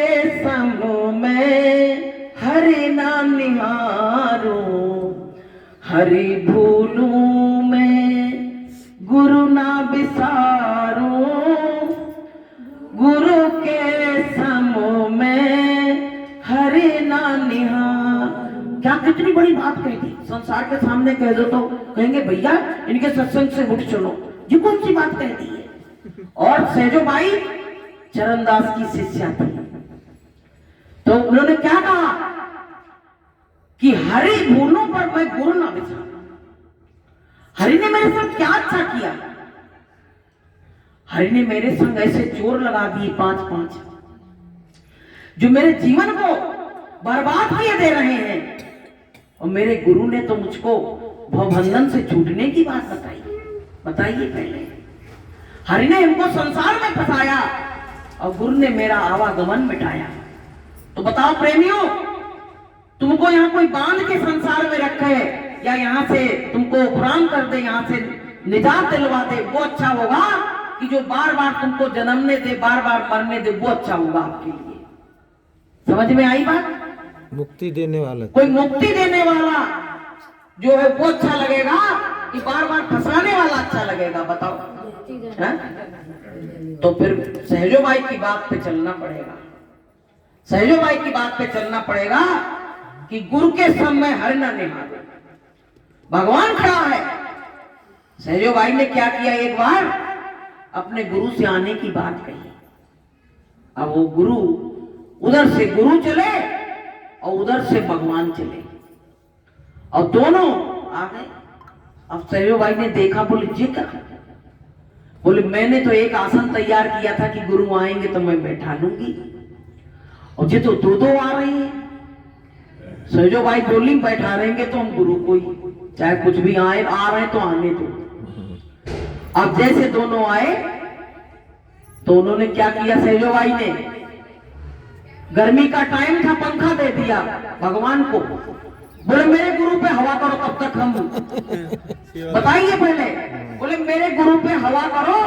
सम में हरि ना निहारूं, हरि भूलूं मैं गुरु ना बिसारूं, गुरु के सम में हरि ना निहार। क्या कितनी बड़ी बात कही थी। संसार के सामने कह दो तो कहेंगे भैया इनके सत्संग से उठ चलो, ये कौन सी बात कह दी है। और सहजो बाई चरणदास की शिष्या थी, तो उन्होंने क्या कहा कि हरि भूलों पर मैं गुरु ना बिसारूं। हरि ने मेरे साथ क्या अच्छा किया? हरि ने मेरे संग ऐसे चोर लगा दिए 5-5 जो मेरे जीवन को बर्बाद किए दे रहे हैं, और मेरे गुरु ने तो मुझको भवबंधन से छूटने की बात बताई। बताइए पहले, हरि ने हमको संसार में फंसाया और गुरु ने मेरा आवागमन मिटाया। तो बताओ प्रेमियों, तुमको यहाँ कोई बांध के संसार में रखे या यहाँ से तुमको उपराम कर दे, यहाँ से निजात दिलवा दे, वो अच्छा होगा कि जो बार बार तुमको जन्मने दे, बार बार मरने दे, वो अच्छा होगा आपके लिए? समझ में आई बात? मुक्ति देने वाला, कोई मुक्ति देने वाला जो है वो अच्छा लगेगा कि बार बार फंसाने वाला अच्छा लगेगा? बताओ। तो फिर सहजो भाई की बात पे चलना पड़ेगा। सहजो भाई की बात पे चलना पड़ेगा कि गुरु के समय हर न निहारे। भगवान खड़ा है। सहजो भाई ने क्या किया, एक बार अपने गुरु से आने की बात कही। अब वो गुरु, उधर से गुरु चले और उधर से भगवान चले और दोनों आ गए। अब सहजो भाई ने देखा, बोले जी क्या? बोले मैंने तो एक आसन तैयार किया था कि गुरु आएंगे तो मैं बैठा लूंगी, और ये तो दो आ रही है। सहजो भाई बोली बैठा रहेंगे तो हम गुरु को ही, चाहे कुछ भी आए, आ रहे तो आने दो। अब जैसे दोनों आए तो उन्होंने क्या किया, सहजो भाई ने गर्मी का टाइम था, पंखा दे दिया भगवान को। बोले मेरे गुरु पे हवा करो तब तक हम बताइए पहले। बोले मेरे गुरु पे हवा करो,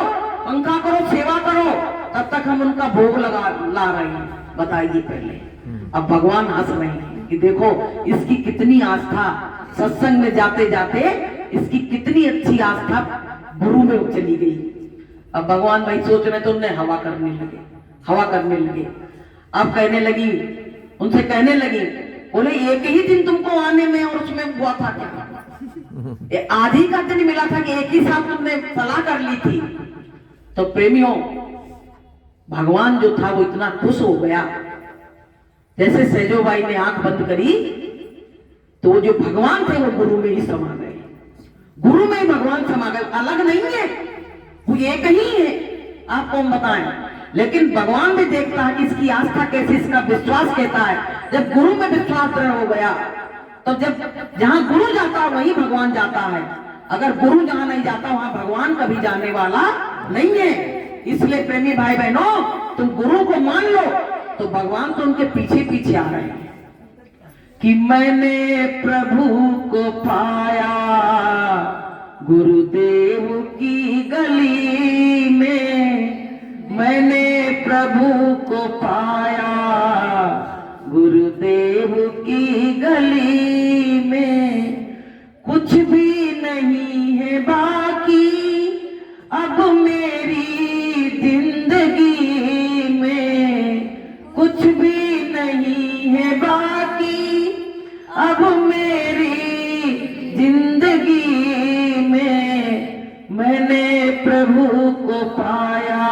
पंखा करो, सेवा करो, तब तक हम उनका भोग ला रहे हैं। बताइए पहले। अब भगवान हंस रहे हैं कि देखो इसकी कितनी आस्था, सत्संग में जाते जाते इसकी कितनी अच्छी आस्था गुरु में चली गई। अब भगवान भाई सोच रहे तो उन्हें हवा करने लगे। अब कहने लगी, उनसे कहने लगी, बोले एक ही दिन तुमको आने में और उसमें हुआ था क्या? आधी का दिन मिला था कि एक ही साथ तुमने सलाह कर ली थी। तो प्रेमियों, भगवान जो था वो इतना खुश हो गया, जैसे सहजो भाई ने आंख बंद करी तो वो जो भगवान थे वो गुरु में ही समा गए। गुरु में ही भगवान समा गए, अलग नहीं है, वो एक ही है। आपको हम बताएं, लेकिन भगवान भी देखता है कि इसकी आस्था कैसी, इसका विश्वास कहता है। जब गुरु में विश्वास दृढ़ हो गया तो जब जहां गुरु जाता है वहीं भगवान जाता है। अगर गुरु जहां नहीं जाता वहां भगवान कभी जाने वाला नहीं है। इसलिए प्रेमी भाई बहनों, तुम गुरु को मान लो तो भगवान तो उनके पीछे पीछे आ रहे हैं कि मैंने प्रभु को पाया गुरुदेव की गली में, मैंने प्रभु को पाया गुरुदेव की गली में, कुछ भी नहीं है कुछ भी नहीं है बाकी अब मेरी जिंदगी में। मैंने प्रभु को पाया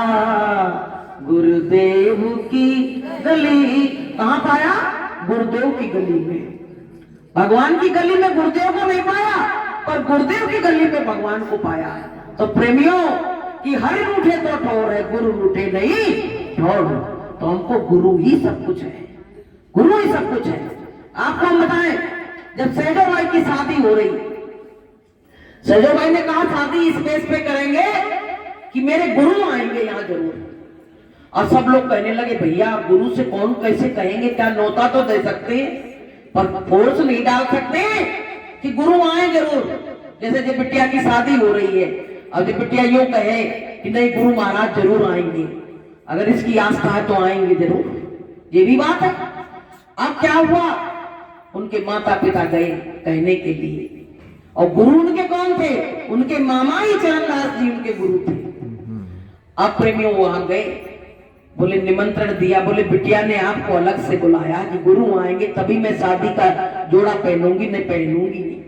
गुरुदेव की गली। कहाँ पाया? गुरुदेव की गली में। भगवान की गली में गुरुदेव को नहीं पाया, पर गुरुदेव की गली में भगवान को पाया। तो प्रेमियों कि हरि रूठे तो ठौर है, गुरु रूठे नहीं ठौर। तो हमको गुरु ही सब कुछ है, गुरु ही सब कुछ है। आपको हम बताएं, जब सहजो भाई की शादी हो रही, सहजो भाई ने कहा शादी इस बेस पे करेंगे कि मेरे गुरु आएंगे यहाँ जरूर। और सब लोग कहने लगे भैया गुरु से कौन कैसे कहेंगे, क्या नौता तो दे सकते हैं पर फोर्स नहीं डाल सकते कि गुरु आए जरूर। जैसे जब बिटिया की शादी हो रही है और जब बिटिया यूं कहे कि नहीं गुरु महाराज जरूर आएंगे, अगर इसकी आस्था है तो आएंगे जरूर, ये भी बात है। अब क्या हुआ, उनके माता पिता गए कहने के लिए, और गुरु उनके कौन थे? उनके मामा ही चरणदास जी उनके गुरु थे। अब प्रेमियों वहां गए, बोले निमंत्रण दिया, बोले बिटिया ने आपको अलग से बुलाया कि गुरु आएंगे तभी मैं शादी का जोड़ा पहनूंगी, नहीं पहनूंगी नहीं।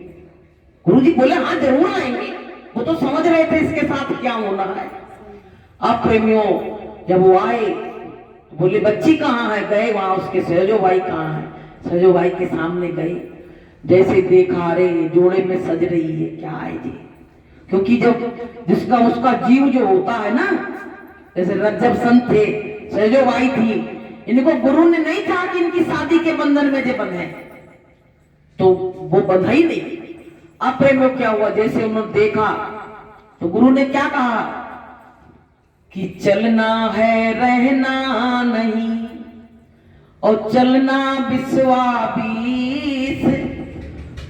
गुरु जी बोले हाँ जरूर आएंगे, वो तो समझ रहे थे इसके साथ क्या होना है। अब प्रेमियों जब वो आए तो बोले बच्ची कहाँ है? गए वहां उसके सहजो भाई कहाँ है? सहजो भाई के सामने गए, जैसे देखा रे जोड़े में सज रही है, क्या है जी? क्योंकि जब जिसका उसका जीव जो होता है ना, जैसे रज्जब संत थे, सहजो भाई थी, इनको गुरु ने नहीं कहा कि इनकी शादी के बंधन में जे बंधे, तो वो बंधा ही नहीं। अब प्रेम में क्या हुआ, जैसे उन्होंने देखा तो गुरु ने क्या कहा कि चलना है रहना नहीं, और चलना बिस्वा बीस,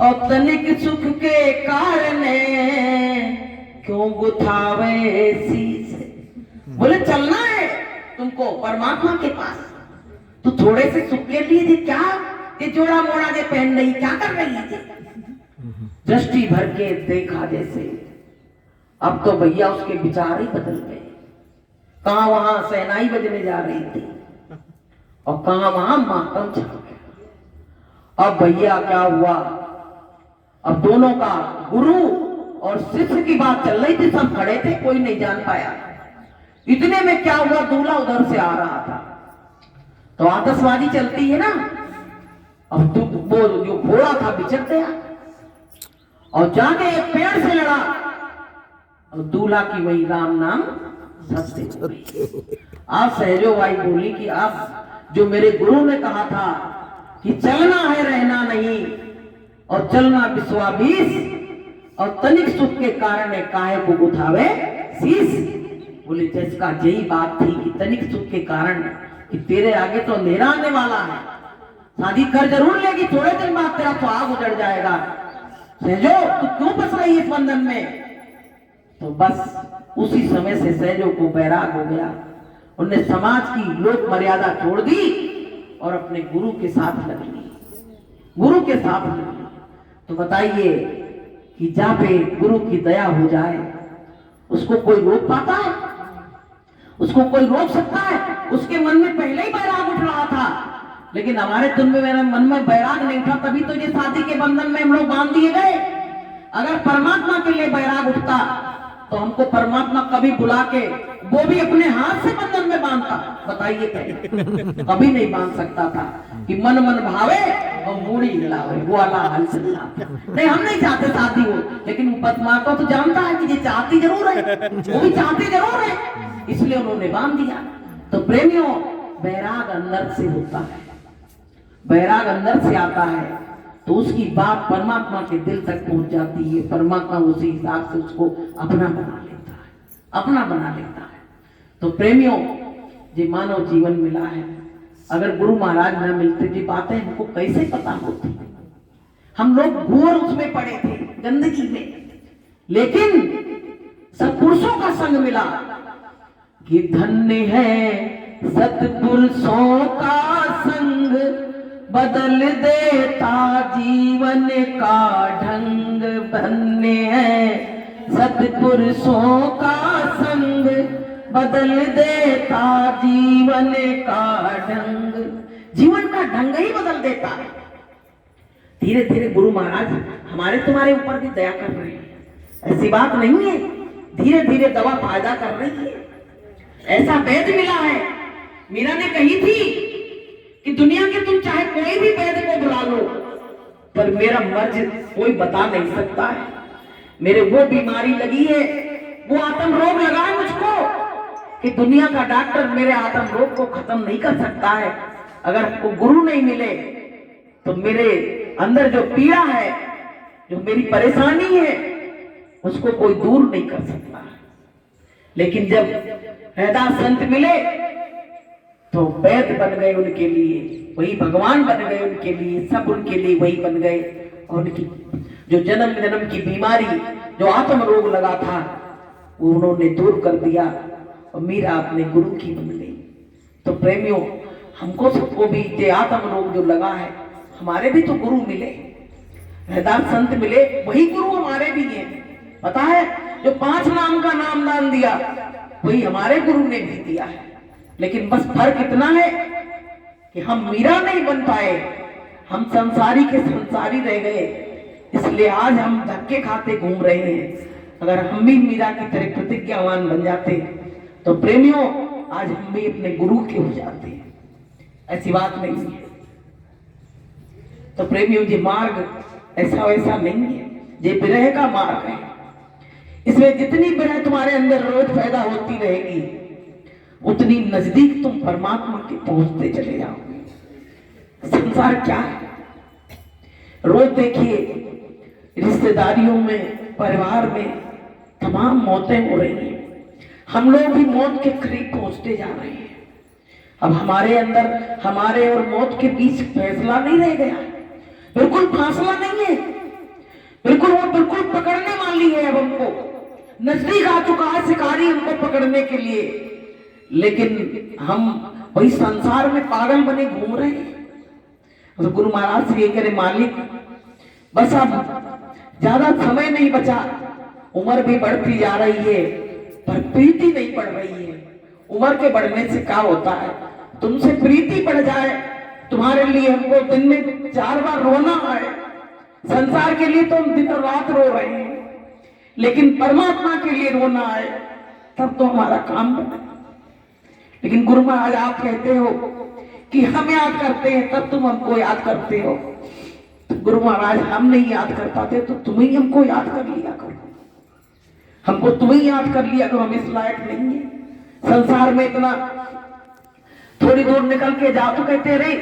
और तनिक सुख के कारण क्यों गुथावे शीस। बोले चलना है तुमको परमात्मा के पास, तो थोड़े से सुख के लिए क्या ये जोड़ा मोड़ा के पहन रही, क्या कर रही है? दृष्टि भर के देखा जैसे, अब तो भैया उसके विचार ही बदल गए। कहां वहां सहनाई बजने जा रही थी और कहां वहां मातम छा गया। अब भैया क्या हुआ, अब दोनों का गुरु और शिष्य की बात चल रही थी, सब खड़े थे, कोई नहीं जान पाया। इतने में क्या हुआ, दूल्हा उधर से आ रहा था, तो आतशबाजी चलती है ना, अब वो जो घोड़ा था बिछड़ गया और जाके एक पेड़ से लड़ा, और दूल्हा की वही राम नाम सत्य हो गई। आप सहजो भाई बोली कि आप जो मेरे गुरु ने कहा था कि चलना है रहना नहीं, और चलना बिस्वा बीस, और तनिक सुख के कारण काहे को गुथावे शीस। बोले जिसका यही बात थी कि तनिक सुख के कारण कि तेरे आगे तो अंधेरा आने वाला है, शादी कर जरूर लेगी, थोड़े दिन बाद तेरा तो आग उजड़ जाएगा, सहजो तू क्यों फंस रही इस बंधन में? तो बस उसी समय से सहजो को बैराग हो गया। उन्हें समाज की लोक मर्यादा छोड़ दी और अपने गुरु के साथ लग ली, गुरु के साथ लग ली। तो बताइए कि जहां पे गुरु की दया हो जाए उसको कोई रोक पाता है? उसको कोई रोक सकता है? उसके मन में पहले ही बैराग उठ रहा था, लेकिन हमारे तुम में मेरे मन में बैराग नहीं था, तभी तो ये शादी के बंधन में हम लोग बांध दिए गए। अगर परमात्मा के लिए बैराग उठता तो हमको परमात्मा कभी बुला के वो भी अपने हाथ से बंधन में बांधता? बताइए पहले। कभी नहीं बांध सकता था कि मन मन भावे और मूड़ी हिलावे, वो वाला हाल चल रहा। नहीं, हम नहीं चाहते शादी हो, लेकिन परमात्मा तो जानता है कि ये चाहती जरूर है, वो भी चाहते जरूर है, इसलिए उन्होंने बांध दिया। तो प्रेमियों बैराग अंदर से होता है, बैराग अंदर से आता है, तो उसकी बात परमात्मा के दिल तक पहुंच जाती है। परमात्मा उसी हिसाब से उसको अपना बना लेता है, अपना बना लेता है। तो प्रेमियों जो मानव जीवन मिला है, अगर गुरु महाराज न मिलते जी बातें हमको कैसे पता होती? हम लोग घोर उसमें पड़े थे, गंदगी में, लेकिन सत्पुरुषों का संग मिला कि धन्य है सत्पुरुषों का संग, बदल देता जीवन का ढंग। धन्य है सत्पुरुषों का संग, बदल देता जीवन का ढंग, जीवन का ढंग ही बदल देता है। धीरे धीरे गुरु महाराज हमारे तुम्हारे ऊपर भी दया कर रहे हैं, ऐसी बात नहीं है। धीरे धीरे दवा फायदा कर रही है। ऐसा वैद्य मिला है, मीरा ने कही थी कि दुनिया के तुम चाहे कोई भी वैद्य को बुला लो, पर मेरा मर्ज कोई बता नहीं सकता है। मेरे वो बीमारी लगी है, वो आत्म रोग लगा है मुझको, कि दुनिया का डॉक्टर मेरे आत्म रोग को खत्म नहीं कर सकता है। अगर को गुरु नहीं मिले तो मेरे अंदर जो पीड़ा है, जो मेरी परेशानी है, उसको कोई दूर नहीं कर सकता। लेकिन जब रैदास संत मिले तो वैद्य बन गए उनके लिए, वही भगवान बन गए उनके लिए, सब उनके लिए वही बन गए। और उनकी जो जन्म जन्म की बीमारी, जो आत्म रोग लगा था, वो उन्होंने दूर कर दिया और मीरा अपने गुरु की बन गई। तो प्रेमियों, हमको सबको भी ये आत्म रोग जो लगा है, हमारे भी तो गुरु मिले, रैदास संत मिले, वही गुरु हमारे भी हैं। पता है, जो 5 नाम का नाम दान दिया, वही हमारे गुरु ने भी दिया है। लेकिन बस फर्क इतना है कि हम मीरा नहीं बन पाए, हम संसारी के संसारी रह गए, इसलिए आज हम धक्के खाते घूम रहे हैं। अगर हम भी मीरा की तरह प्रतिज्ञावान बन जाते तो प्रेमियों, आज हम भी अपने गुरु के हो जाते। ऐसी बात नहीं है। तो प्रेमियों, ये मार्ग ऐसा वैसा नहीं है, ये विरह का मार्ग है। इसमें जितनी विरह तुम्हारे अंदर रोज पैदा होती रहेगी, उतनी नजदीक तुम परमात्मा के पहुंचते चले जाओगे। संसार क्या है? रोज देखिए, रिश्तेदारियों में, परिवार में तमाम मौतें हो रही हैं। हम लोग भी मौत के करीब पहुंचते जा रहे हैं। अब हमारे अंदर, हमारे और मौत के बीच फैसला नहीं रह गया, बिल्कुल फासला नहीं है, बिल्कुल वो बिल्कुल पकड़ने वाली है। अब हमको नजदीक आ चुका है शिकारी हमको पकड़ने के लिए, लेकिन हम वही संसार में पागल बने घूम रहे हैं। तो गुरु महाराज से ये कह रहे, मालिक बस अब ज्यादा समय नहीं बचा, उम्र भी बढ़ती जा रही है, पर प्रीति नहीं बढ़ रही है। उम्र के बढ़ने से क्या होता है? तुमसे प्रीति बढ़ जाए, तुम्हारे लिए हमको दिन में 4 बार रोना है। संसार के लिए तो हम दिन रात रो रहे हैं, लेकिन परमात्मा के लिए रोना है, तब तो हमारा काम बने। लेकिन गुरु महाराज आप कहते हो कि हम याद करते हैं, तब तुम हमको याद करते हो। तो गुरु महाराज, हम नहीं याद कर पाते तो तुम ही हमको याद कर लिया करो, हमको तुम ही याद कर लिया करो। हम इस लायक नहीं है। संसार में इतना थोड़ी दूर निकल के जाओ तो कहते रहे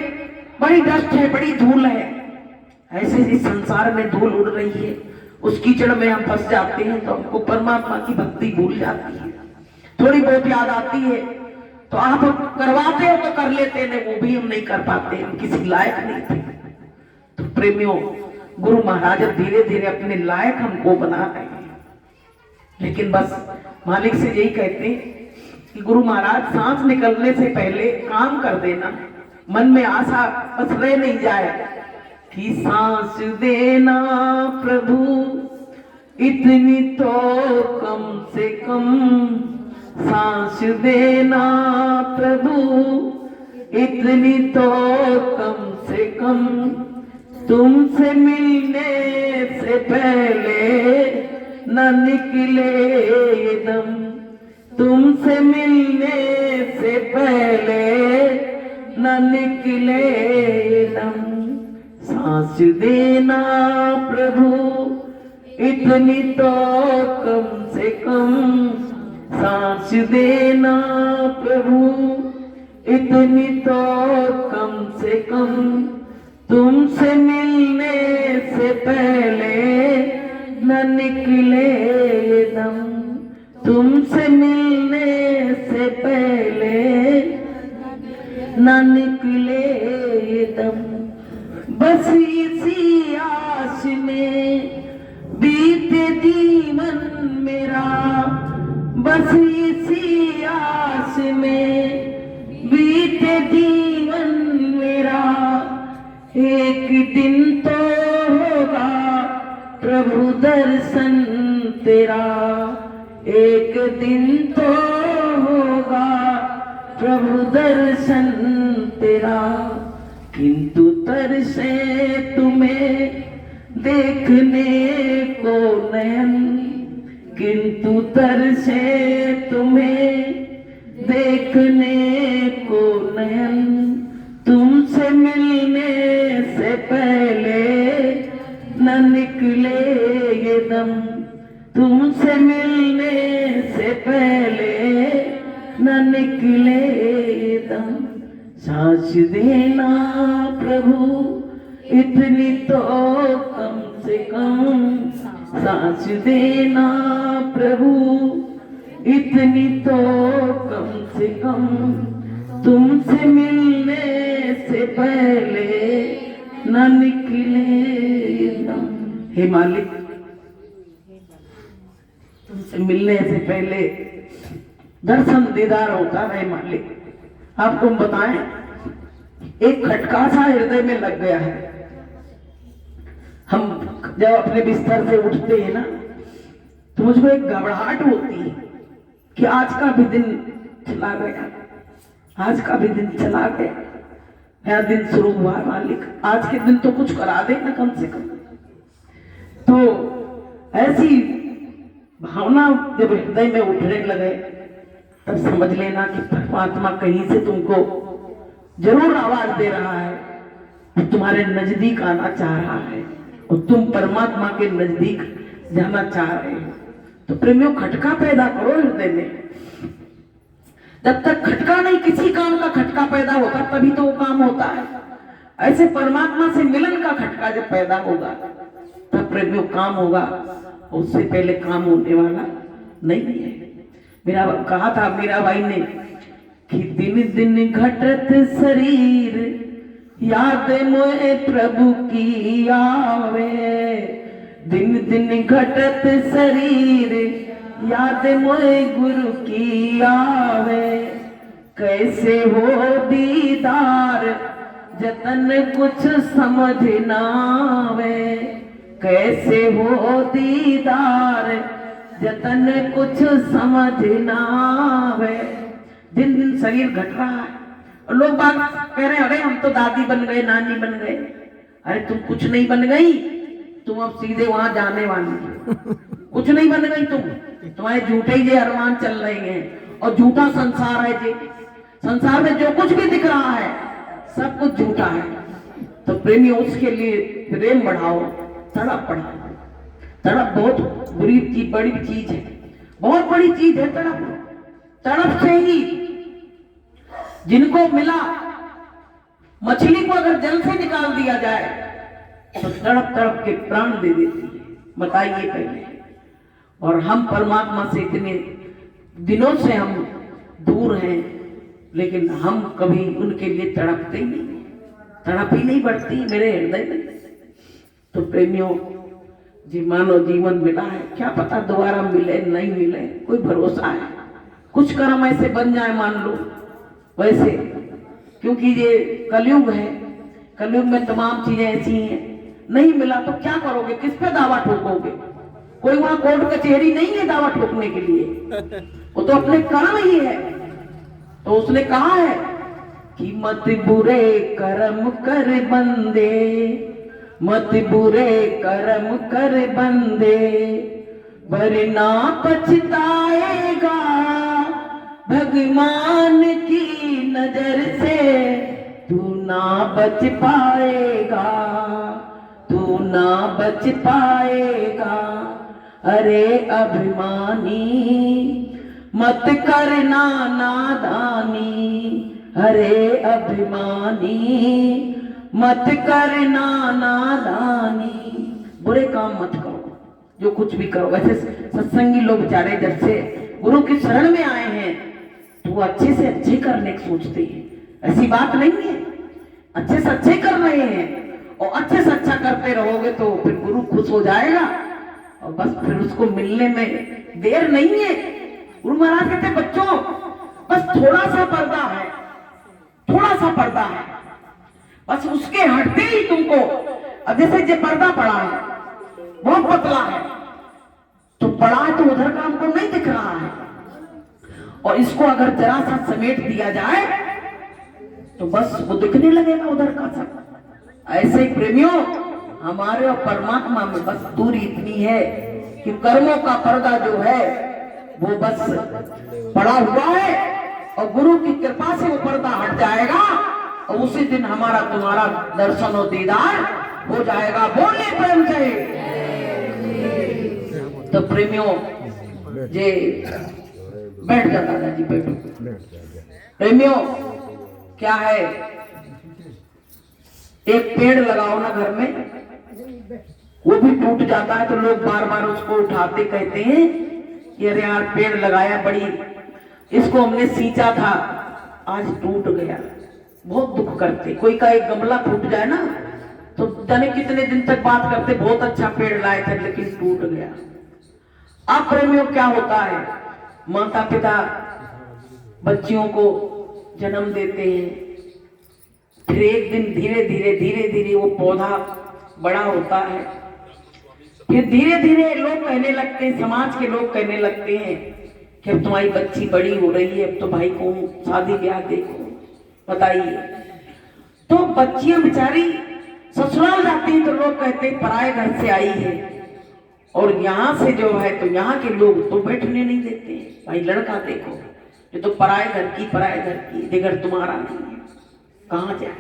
बड़ी डस्ट है, बड़ी धूल है। ऐसे ही संसार में धूल उड़ रही है, उस कीचड़ में हम फंस जाते हैं, तो हमको परमात्मा की भक्ति भूल जाती है। थोड़ी बहुत याद आती है तो आप करवाते हो तो कर लेते हैं, वो भी हम नहीं कर पाते, हम किसी लायक नहीं थे। तो प्रेमियों, गुरु महाराज धीरे धीरे अपने लायक हमको बना रहे हैं। लेकिन बस मालिक से यही कहते हैं कि गुरु महाराज सांस निकलने से पहले काम कर देना, मन में आशा बस रह नहीं जाए कि सांस देना प्रभु इतनी तो कम से कम, सांस देना प्रभु इतनी तो कम से कम, तुमसे मिलने से पहले न निकले दम, तुमसे मिलने से पहले न निकले दम, सांस देना प्रभु इतनी तो कम से कम, सांस देना प्रभु इतनी तो कम से कम, तुमसे मिलने से पहले न निकले दम, तुमसे मिलने से पहले न निकले दम। बस इसी आस में बीते जीवन मेरा, बस इसी आस में बीते जीवन मेरा, एक दिन तो होगा प्रभु दर्शन तेरा, एक दिन तो होगा प्रभु दर्शन तेरा, किंतु तरसे तुम्हें देखने को नयन, किंतु तरसे तुम्हें देखने को नयन, तुमसे मिलने से पहले न निकले ये दम, तुमसे मिलने से पहले न निकले ये दम, सांस देना प्रभु इतनी तो कम से कम, सांस देना प्रभु इतनी तो कम से कम, तुमसे मिलने से पहले न निकले दम। हे मालिक, तुमसे मिलने से पहले दर्शन दीदार होता है मालिक। आप तुम बताएं, एक खटका सा हृदय में लग गया है। हम जब अपने बिस्तर से उठते हैं ना, तो मुझको एक घबराहट होती है कि आज का भी दिन चला गया, आज का भी दिन चला गया, नया दिन शुरू हुआ मालिक, आज के दिन तो कुछ करा देना कम से कम। तो ऐसी भावना जब हृदय में उठने लगे, तब समझ लेना कि परमात्मा कहीं से तुमको जरूर आवाज दे रहा है, वो तुम्हारे नजदीक आना चाह रहा है और तुम परमात्मा के नजदीक जाना चाह रहे हो। तो प्रेमियों, खटका पैदा करो हृदय में। जब तक खटका नहीं, किसी काम का खटका पैदा होता तभी तो वो काम होता है। ऐसे परमात्मा से मिलन का खटका जब पैदा होगा तब प्रेमियों काम होगा, उससे पहले काम होने वाला नहीं है। मेरा कहा था मीराबाई ने कि दिन दिन घटत शरीर, याद मोए प्रभु की आवे, दिन दिन घटत शरीर, याद मोए गुरु की आवे, कैसे हो दीदार जतन कुछ समझ ना आवे, कैसे हो दीदार जतन कुछ समझ ना आवे। दिन दिन शरीर घट रहा है और लोग बात कह रहे हैं, अरे हम तो दादी बन गए, नानी बन गए। अरे तुम कुछ नहीं बन गई, तुम अब सीधे वहां जाने वाली। कुछ नहीं बन गई तुम, तुम्हारे झूठे जे अरमान चल रहे हैं और झूठा संसार है जे। संसार में जो कुछ भी दिख रहा है सब कुछ झूठा है। तो प्रेमियों, उसके लिए प्रेम बढ़ाओ, तड़प बढ़ाओ। तड़प बहुत बुरी चीज, बड़ी चीज है, बहुत बड़ी चीज है तड़प। तड़प से ही जिनको मिला, मछली को अगर जल से निकाल दिया जाए तो तड़प तड़प के प्राण दे देती है। बताइए पहले। और हम परमात्मा से इतने दिनों से हम दूर हैं, लेकिन हम कभी उनके लिए तड़पते ही नहीं, तड़प ही नहीं बढ़ती मेरे हृदय में। तो प्रेमियों, जी मानो जीवन मिला है, क्या पता दोबारा मिले नहीं मिले, कोई भरोसा है। कुछ कर्म ऐसे बन जाए, मान लो वैसे, क्योंकि ये कलयुग है, कलयुग में तमाम चीजें ऐसी हैं। नहीं मिला तो क्या करोगे, किस पे दावा ठोकोगे? कोई वहां कोर्ट कचहरी नहीं है दावा ठोकने के लिए, वो तो अपने कर्म ही है। तो उसने कहा है कि मत बुरे कर्म कर बंदे, मत बुरे कर्म कर बंदे, वरना पछताएगा भगवान की नजर से, तू ना बच पाएगा, तू ना बच पाएगा। अरे अभिमानी मत करना नादानी, अरे अभिमानी मत करना नादानी। बुरे काम मत करो, जो कुछ भी करो। वैसे सत्संगी लोग बेचारे जब से गुरु की शरण में आए हैं तो वो अच्छे से अच्छे करने की सोचते हैं, ऐसी बात नहीं है। अच्छे से अच्छे कर रहे हैं और अच्छे से अच्छा करते रहोगे तो फिर गुरु खुश हो जाएगा और बस फिर उसको मिलने में देर नहीं है। गुरु महाराज कहते बच्चों, बस थोड़ा सा पर्दा है, थोड़ा सा पर्दा है, बस उसके हटते ही तुमको, अब जैसे जो पर्दा पड़ा है बहुत पतला है, तो पड़ा है तो उधर का हमको नहीं दिख रहा है, और इसको अगर जरा सा समेट दिया जाए तो बस वो दिखने लगेगा उधर का सब। ऐसे ही प्रेमियों, हमारे और परमात्मा में बस दूरी इतनी है कि कर्मों का पर्दा जो है वो बस पड़ा हुआ है, और गुरु की कृपा से वो पर्दा हट जाएगा और उसी दिन हमारा तुम्हारा दर्शन और दीदार हो जाएगा। बोले प्रेम से। तो प्रेमियों जे बैठ जा दादाजी, बैठो। प्रेमियों क्या है, एक पेड़ लगाओ ना घर में, वो भी टूट जाता है तो लोग बार बार उसको उठाते कहते हैं कि अरे यार पेड़ लगाया, बड़ी इसको हमने सींचा था आज टूट गया। बहुत दुख करते। कोई का एक गमला टूट जाए ना तो जाने कितने दिन तक बात करते, बहुत अच्छा पेड़ लाए थे लेकिन टूट गया। अब प्रेमियों क्या होता है, माता पिता बच्चियों को जन्म देते हैं, फिर एक दिन धीरे धीरे वो पौधा बड़ा होता है, फिर धीरे धीरे लोग कहने लगते हैं, समाज के लोग कहने लगते हैं कि अब तुम्हारी बच्ची बड़ी हो रही है, अब तो भाई को शादी ब्याह देखो। बताइए, तो बच्चियां बेचारी ससुराल जाती हैं तो लोग कहते हैं पराये घर से आई है, और यहाँ से जो है तो यहाँ के लोग तो बैठने नहीं देते। भाई लड़का देखो, ये तो पराये घर की, देगर तुम्हारा नहीं है, कहाँ जाए।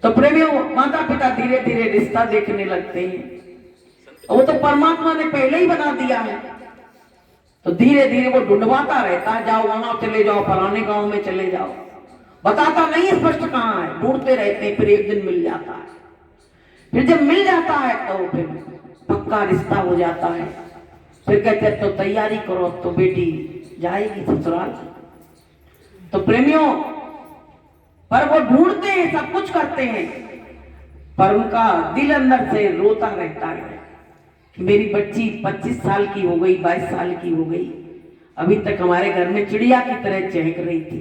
तो प्रेमियों, माता पिता धीरे धीरे रिश्ता देखने लगते हैं, वो तो परमात्मा ने पहले ही बना दिया है, तो धीरे धीरे वो ढूंढवाता रहता है, जाओ वहां चले जाओ, फलाने गांव में चले जाओ, बताता नहीं स्पष्ट कहाँ है, ढूंढते रहते हैं। फिर एक दिन मिल जाता है, फिर जब मिल जाता है तो फिर पक्का रिश्ता हो जाता है। फिर कहते हैं तो तैयारी करो, तो बेटी जाएगी ससुराल। तो प्रेमियों, पर वो ढूंढते हैं, सब कुछ करते हैं, पर उनका दिल अंदर से रोता रहता है कि मेरी बच्ची 25 साल की हो गई, 22 साल की हो गई, अभी तक हमारे घर में चिड़िया की तरह चहक रही थी।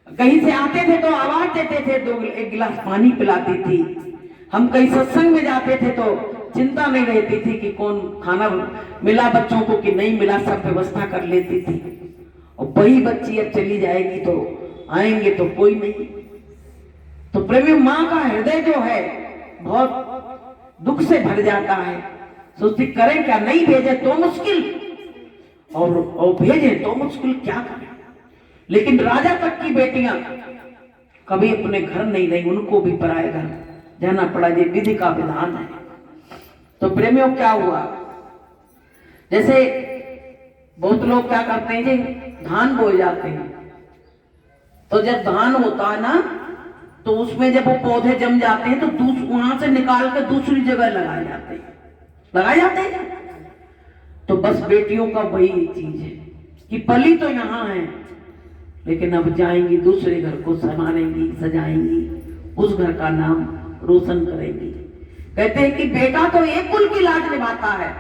कहीं से आते थे तो आवाज देते थे, एक गिलास पानी पिलाती थी। हम कहीं सत्संग में जाते थे तो चिंता नहीं रहती थी कि कौन खाना मिला बच्चों को कि नहीं मिला, सब व्यवस्था कर लेती थी। और वही बच्ची अब चली जाएगी तो आएंगे तो कोई नहीं। तो प्रेमी, माँ का हृदय जो है बहुत दुख से भर जाता है, सोचती करें क्या, नहीं भेजे तो मुश्किल और भेजे तो मुश्किल, क्या करें। लेकिन राजा तक की बेटियां कभी अपने घर नहीं रही, उनको भी पराये घर जाना पड़ा, ये विधि का विधान है। तो प्रेमियों क्या हुआ, जैसे बहुत लोग क्या करते हैं जी, धान बोए जाते हैं, तो जब धान होता है ना तो उसमें जब वो पौधे जम जाते हैं तो वहां से निकाल कर दूसरी जगह लगाए जाते हैं। तो बस बेटियों का वही चीज है कि पली तो यहाँ है, लेकिन अब जाएंगी दूसरे घर को संभालेंगी, सजाएंगी, उस घर का नाम रोशन करेंगी। कहते हैं कि बेटा तो एक कुल की लाज निभाता है,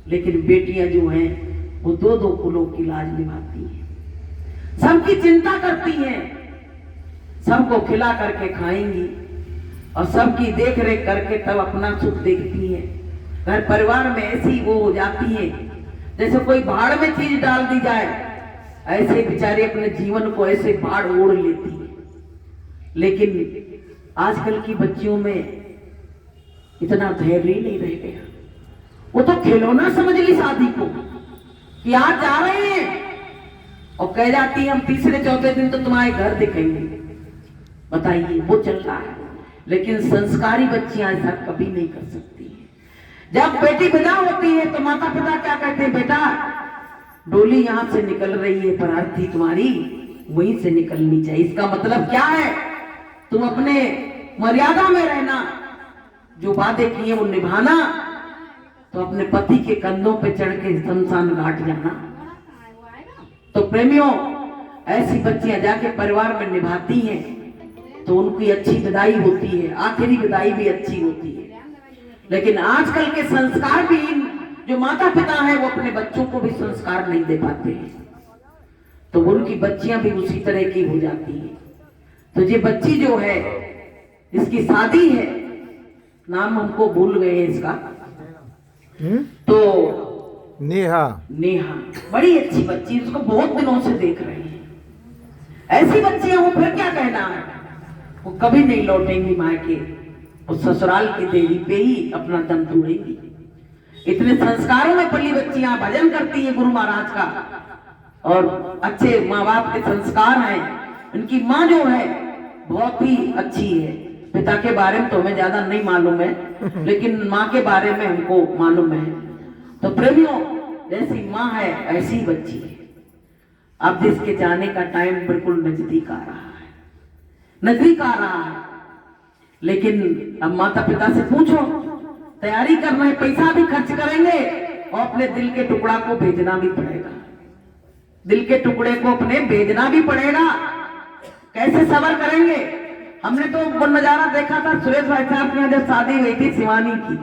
लेकिन बेटियां जो हैं वो दो दो कुलों की लाज निभाती हैं, सबकी चिंता करती हैं, सबको खिला करके खाएंगी और सबकी देख रेख करके तब अपना सुख देखती हैं। घर परिवार में ऐसी वो हो जाती है जैसे कोई भाड़ में चीज डाल दी जाए, ऐसे बेचारे अपने जीवन को ऐसे भाड़ ओढ़ लेती है। लेकिन आजकल की बच्चियों में इतना धैर्य नहीं रह गया, वो तो खिलौना समझ ली शादी को कि आज जा रहे हैं और कह जाती है हम तीसरे चौथे दिन तो तुम्हारे घर दिखेंगे। बताइए, वो चल रहा है। लेकिन संस्कारी बच्चियां ऐसा कभी नहीं कर सकती है। जब बेटी विदा होती है तो माता पिता क्या कहते हैं, बेटा डोली यहां से निकल रही है, पर अर्थी तुम्हारी वहीं से निकलनी चाहिए। इसका मतलब क्या है, तुम अपने मर्यादा में रहना, जो वादे किए वो निभाना, तो अपने पति के कंधों पे चढ़ के शमशान घाट जाना। तो प्रेमियों, ऐसी बच्चियां जाके परिवार में निभाती हैं तो उनकी अच्छी विदाई होती है, आखिरी विदाई भी अच्छी होती है। लेकिन आजकल के संस्कार भी जो माता पिता हैं वो अपने बच्चों को भी संस्कार नहीं दे पाते हैं, तो उनकी बच्चियां भी उसी तरह की हो जाती हैं। तो ये बच्ची जो है, इसकी शादी है, नाम हमको भूल गए इसका, तो नेहा। नेहा बड़ी अच्छी बच्ची, उसको बहुत दिनों से देख रहे हैं। ऐसी बच्चियां हो फिर क्या कहना है, वो कभी नहीं लौटेंगी मायके, वो ससुराल की देवी पे ही अपना दम तोड़ेंगी। इतने संस्कारों में पली बच्चियां भजन करती हैं गुरु महाराज का, और अच्छे माँ बाप के संस्कार हैं। इनकी माँ जो है बहुत ही अच्छी है। पिता के बारे में तो हमें ज्यादा नहीं मालूम है, लेकिन माँ के बारे में हमको मालूम है। तो प्रेमियों, जैसी माँ है ऐसी बच्ची है। अब जिसके जाने का टाइम बिल्कुल नजदीक आ रहा है, नजदीक आ रहा है। लेकिन अब माता पिता से पूछो, तैयारी करना है, पैसा भी खर्च करेंगे और अपने दिल के टुकड़ा को भेजना भी पड़ेगा। दिल के टुकड़े को अपने भेजना भी पड़ेगा। कैसे सबर करेंगे? हमने तो वो नजारा देखा था सुरेश भाई साहब के यहाँ जब शादी हुई थी शिवानी की।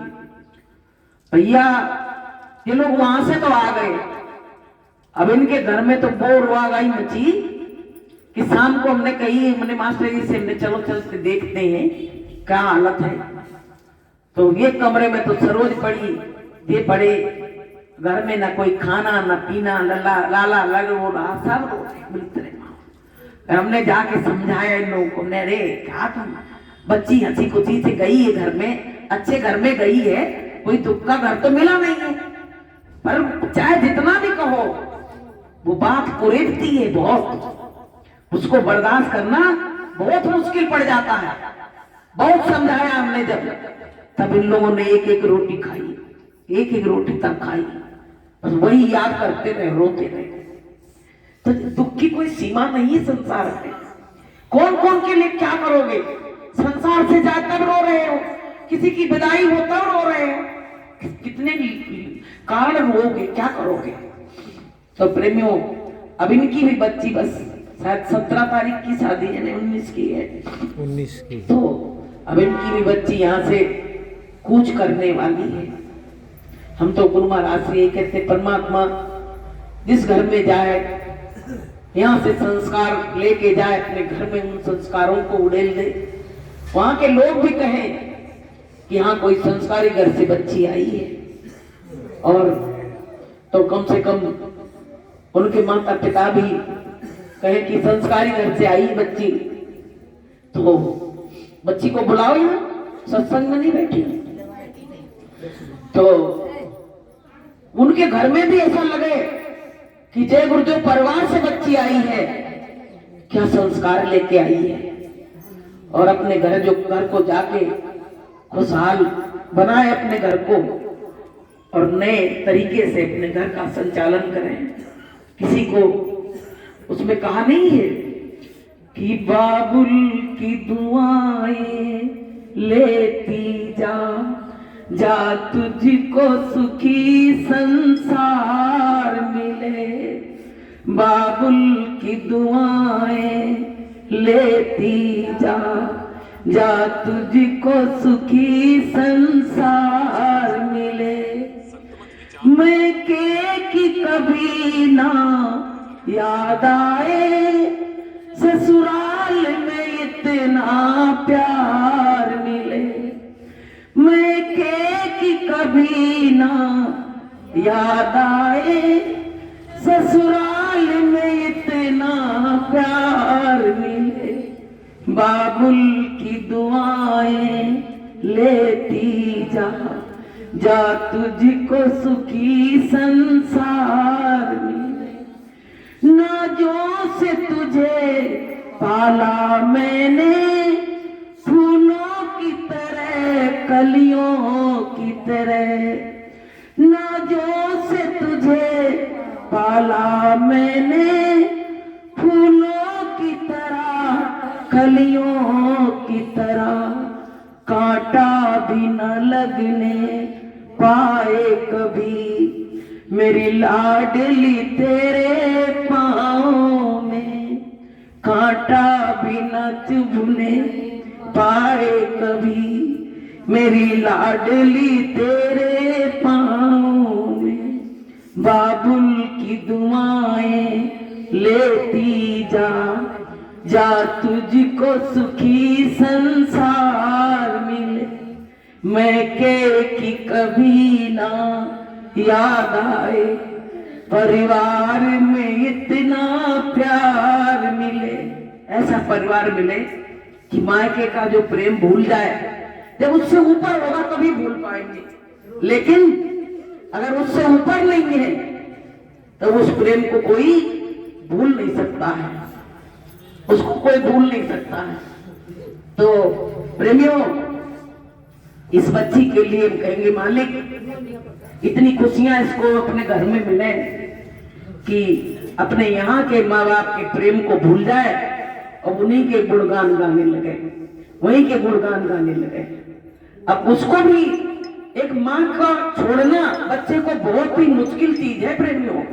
भैया ये लोग वहां से तो आ गए, अब इनके घर में तो बोर हुआ गई मची कि शाम को हमने कही, हमने मास्टर जी से हमने चलो चल के देखते हैं क्या हालत है। तो ये कमरे में तो सरोज पड़ी, ये पड़े, घर में ना कोई खाना ना पीना, लाला लग रो रहा, सब रो रहे। हमने जाके समझाया इन लोगों को, रे क्या तुम, बच्ची हंसी खुशी से गई है घर में, अच्छे घर में गई है, कोई दुख का घर तो मिला नहीं है। पर चाहे जितना भी कहो वो बात कुरेदती है बहुत, उसको बर्दाश्त करना बहुत मुश्किल पड़ जाता है। बहुत समझाया हमने जब, तब इन लोगों ने एक एक रोटी खाई, एक एक रोटी तक खाई, बस वही याद करते रहे, रोते रहे। तो दुख की कोई सीमा नहीं है संसार में। कौन कौन के लिए क्या करोगे? संसार से जाए तब रो रहे हो, किसी की विदाई हो तब रो रहे हो, कितने कारण रोगे, क्या करोगे? तो प्रेमियों, अब इनकी भी बच्ची बस शायद 17 तारीख की शादी है, 19 की है, 19 की। तो अब इनकी भी बच्ची यहाँ से कूच करने वाली है। हम तो गुरु महाराज से ये कहते, परमात्मा जिस घर में जाए यहाँ से संस्कार लेके जाए, अपने घर में उन संस्कारों को उड़ेल दे, वहां के लोग भी कहें कि हाँ कोई संस्कारी घर से बच्ची आई है। और तो कम से कम उनके माता पिता भी कहे कि संस्कारी घर से आई बच्ची, तो बच्ची को बुलाओ, यहाँ सत्संग में नहीं बैठी। तो उनके घर में भी ऐसा लगे कि जय गुरुदेव परिवार से बच्ची आई है, क्या संस्कार लेके आई है, और अपने घर को जाके खुशहाल बनाए अपने घर को, और नए तरीके से अपने घर का संचालन करें। किसी को उसमें कहा नहीं है कि बाबुल की दुआएं लेती जा, जा तुझको सुखी संसार मिले। बाबुल की दुआएं लेती जा, जा तुझको सुखी संसार मिले। मैं की कभी ना याद आए, ससुराल में इतना प्यार मिले। मैं की कभी ना याद आए, ससुराल में इतना प्यार मिले। बाबुल की दुआएं लेती जा, जा तुझको सुखी संसार मिले। नाजों से तुझे पाला मैंने, फूलों की तरह कलियों की तरह। नाजों से तुझे पाला मैंने, फूलों की तरह कलियों की तरह। कांटा भी न लगने पाए कभी, मेरी लाडली तेरे पाँव में। कांटा भी न चुभने पाए कभी, मेरी लाडली तेरे पाँव में। बाबुल की दुआएं लेती जा, जा तुझको सुखी संसार मिले। मैं की कभी ना याद आए, परिवार में इतना प्यार मिले, ऐसा परिवार मिले कि मायके का जो प्रेम भूल जाए। जब उससे ऊपर होगा तभी भूल पाएंगे, लेकिन अगर उससे ऊपर नहीं है तो उस प्रेम को कोई भूल नहीं सकता है, उसको कोई भूल नहीं सकता है। तो प्रेमियों, इस बच्ची के लिए हम कहेंगे मालिक इतनी खुशियां इसको अपने घर में मिले कि अपने यहाँ के माँ बाप के प्रेम को भूल जाए और उन्हीं के गुणगान गाने लगे, वहीं के गुणगान गाने लगे। अब उसको भी एक माँ का छोड़ना बच्चे को बहुत ही मुश्किल चीज है प्रेमियों।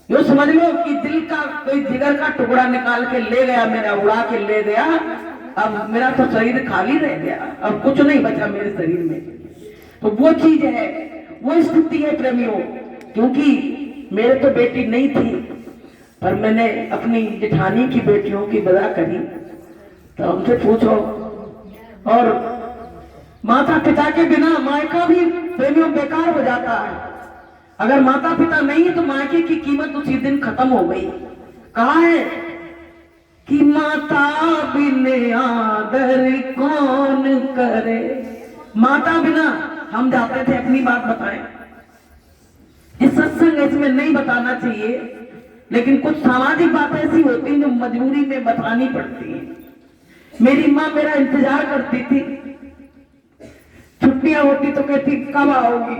यो समझ लो कि दिल का कोई जिगर का टुकड़ा निकाल के ले गया, मेरा उड़ा के ले गया, अब मेरा तो शरीर खाली रह गया, अब कुछ नहीं बचा मेरे शरीर में। तो वो चीज है, वो स्थिति है प्रेमियों। क्योंकि मेरे तो बेटी नहीं थी, पर मैंने अपनी जेठानी की बेटियों की बदा करी, तो हमसे पूछो। और माता पिता के बिना मायका भी प्रेमियों बेकार हो जाता है। अगर माता पिता नहीं है तो मायके की कीमत उसी दिन खत्म हो गई। कहा है कि माता बिन आदर कौन करे। माता बिना, हम जाते थे अपनी बात बताएं, इस सत्संग इसमें नहीं बताना चाहिए, लेकिन कुछ सामाजिक बातें ऐसी होती हैं जो मजबूरी में बतानी पड़ती है। मेरी माँ मेरा इंतजार करती थी, छुट्टियां होती तो कहती कब आओगी।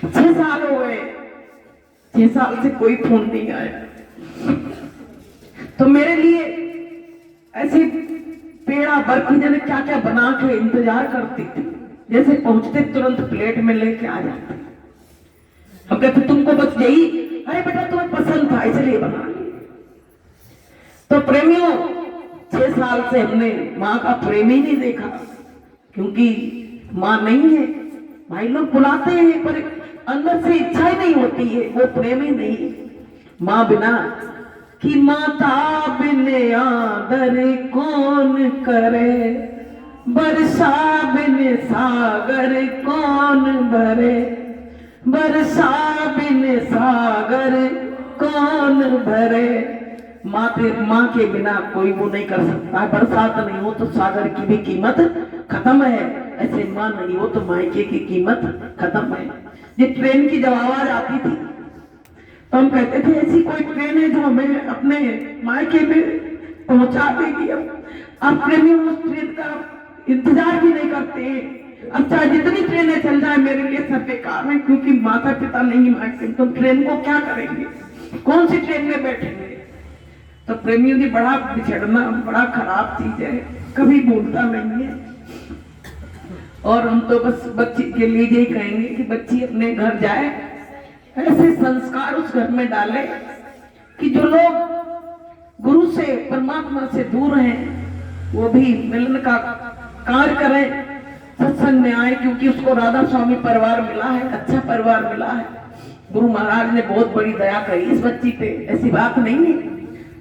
6 साल हो गए, 6 साल से कोई फोन नहीं आया। तो मेरे लिए ऐसे पेड़ा बर्फी जाने क्या क्या बना के इंतजार करती थी, जैसे पहुंचते तुरंत प्लेट में लेके आ जाते। हम कहते तुमको बस यही, अरे बेटा तुम्हें पसंद था इसलिए बना लिया। तो प्रेमियों, 6 साल से हमने माँ का प्रेम ही नहीं देखा, क्योंकि माँ नहीं है। भाई लोग बुलाते हैं पर अंदर से इच्छा ही नहीं होती है, वो प्रेम ही नहीं। माँ बिना, कि माता बिन आदर कौन करे, बरसा बिन सागर कौन भरे, बरसा बिन सागर कौन भरे। माँ के बिना कोई वो नहीं कर सकता। बरसात नहीं हो तो सागर की भी कीमत खत्म है, ऐसे माँ नहीं हो तो मायके की कीमत खत्म है। ये ट्रेन की जब आवाज आती थी तो हम कहते थे ऐसी कोई ट्रेन है जो हमें अपने मायके में पहुंचा देगी। अब प्रेमी उस ट्रेन का इंतजार भी नहीं करते हैं। अब चाहे जितनी ट्रेनें चल जाए मेरे लिए सब बेकार है, क्योंकि माता पिता नहीं मानते। तो ट्रेन को क्या करेंगे, कौन सी ट्रेन में बैठेंगे। तो प्रेमियों की बड़ा बिछड़ना बड़ा खराब चीज है, कभी भूलता नहीं है। और हम तो बस बच्ची के लिए यही कहेंगे कि बच्ची अपने घर जाए, ऐसे संस्कार उस घर में डाले कि जो लोग गुरु से परमात्मा से दूर हैं वो भी मिलन का कार्य करें, सत्संग में आए, क्योंकि उसको राधा स्वामी परिवार मिला है, अच्छा परिवार मिला है। गुरु महाराज ने बहुत बड़ी दया करी इस बच्ची पे, ऐसी बात नहीं है,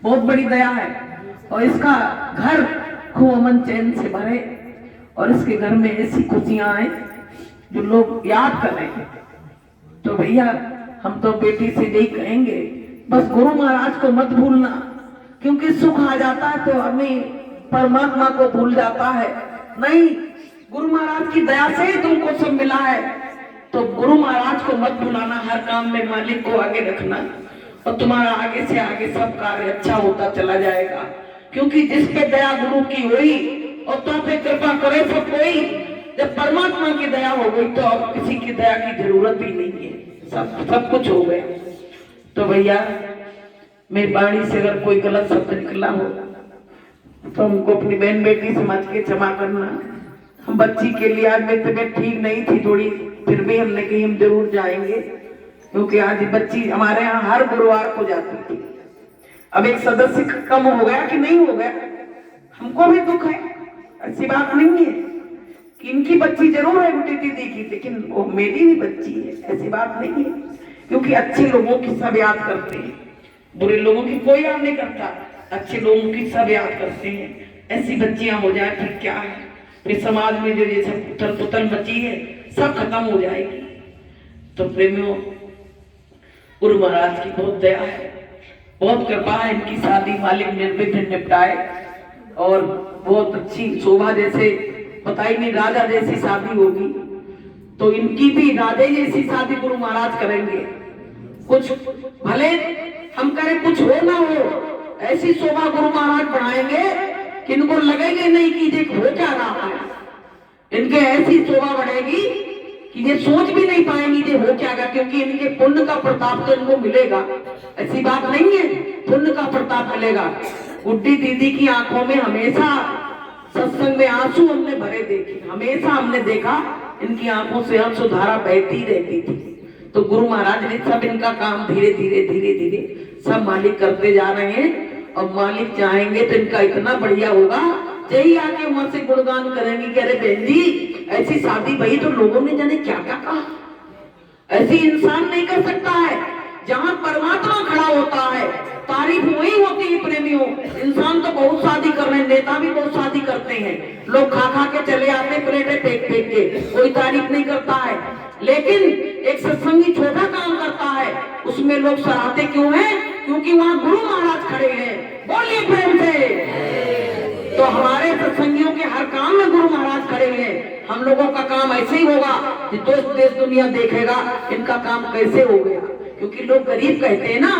बहुत बड़ी दया है। और इसका घर खूब अमन चैन से भरे और इसके घर में ऐसी खुशियां आए जो लोग याद करें। तो भैया हम तो बेटी से यही कहेंगे, बस गुरु महाराज को मत भूलना, क्योंकि सुख आ जाता है तो आदमी परमात्मा को भूल जाता है। नहीं, गुरु महाराज की दया से ही तुमको सब मिला है, तो गुरु महाराज को मत भुलाना। हर काम में मालिक को आगे रखना और तुम्हारा आगे से आगे सब कार्य अच्छा होता चला जाएगा। क्योंकि जिस पे दया गुरु की हुई और तुम पे कृपा करे सब कोई, जब परमात्मा की दया हो गई तो अब किसी की दया की जरूरत ही नहीं है, सब कुछ हो गया। तो भैया मेरी वाणी से अगर कोई गलत शब्द निकला हो तो हमको अपनी बहन बेटी समझ के क्षमा करना। हम बच्ची के लिए, आज मेरी तबीयत ठीक नहीं थी थोड़ी, फिर भी हमने कही हम जरूर जाएंगे, क्योंकि आज बच्ची हमारे यहाँ हर गुरुवार को जाती थी। अब एक सदस्य कम हो गया कि नहीं हो गया, हमको भी दुख है, ऐसी बात नहीं है कि इनकी बच्ची जरूर है गुड्डी दीदी की, लेकिन वो मेरी भी बच्ची है, ऐसी बात नहीं है। क्योंकि अच्छे लोगों की सब याद करते हैं, बुरे लोगों की कोई याद नहीं करता, अच्छे लोगों की सब याद करते हैं। ऐसी बच्चियां हो जाए फिर क्या है, फिर समाज में जो ये सब उथल पुथल बची है सब खत्म हो जाएगी। तो प्रेमियों, गुरु महाराज की बहुत दया है, बहुत कृपा है, इनकी शादी मालिक निर्विघ्न निपटाए और बहुत अच्छी शोभा जैसे पता ही नहीं राजा जैसी शादी होगी, तो इनकी भी राजे जैसी शादी गुरु महाराज करेंगे। कुछ भले हम करें कुछ हो ना हो, ऐसी शोभा गुरु महाराज बढ़ाएंगे कि इनको लगेगा नहीं कि ये हो क्या रहा है। इनके ऐसी शोभा बढ़ेगी कि ये सोच भी नहीं पाएंगे ये हो क्या, क्योंकि इनके पुण्य का प्रताप तो इनको मिलेगा। ऐसी बात नहीं है, पुण्य का प्रताप मिलेगा। गुड्डी दीदी की आंखों में हमेशा सत्संग में आंसू हमने भरे देखे, हमेशा हमने देखा इनकी आंखों से अश्रुधारा बहती रहती थी। तो गुरु महाराज ने सब इनका काम धीरे धीरे धीरे धीरे सब मालिक करते जा रहे हैं, और मालिक चाहेंगे तो इनका इतना बढ़िया होगा, यही आके वहां से गुणगान करेंगे कि अरे बहन जी ऐसी शादी भई तो लोगों ने जाने क्या क्या कहा। ऐसी इंसान नहीं कर सकता है। जहां परमात्मा खड़ा होता है तारीफ वही होती है प्रेमियों। इंसान तो बहुत शादी कर रहे हैं, नेता भी बहुत शादी करते हैं, लोग खा खा के चले आते हैं प्लेटें फेंक फेंक के, कोई तारीफ नहीं करता है। लेकिन एक सत्संगी छोटा काम करता है, उसमें लोग सराहते क्यों हैं? क्योंकि वहां गुरु महाराज खड़े हैं। बोलिए प्रेम से। तो हमारे सत्संगियों के हर काम में गुरु महाराज खड़े हैं। हम लोगों का काम ऐसे ही होगा कि देश दुनिया देखेगा इनका काम कैसे हो गया। क्योंकि लोग गरीब कहते हैं ना,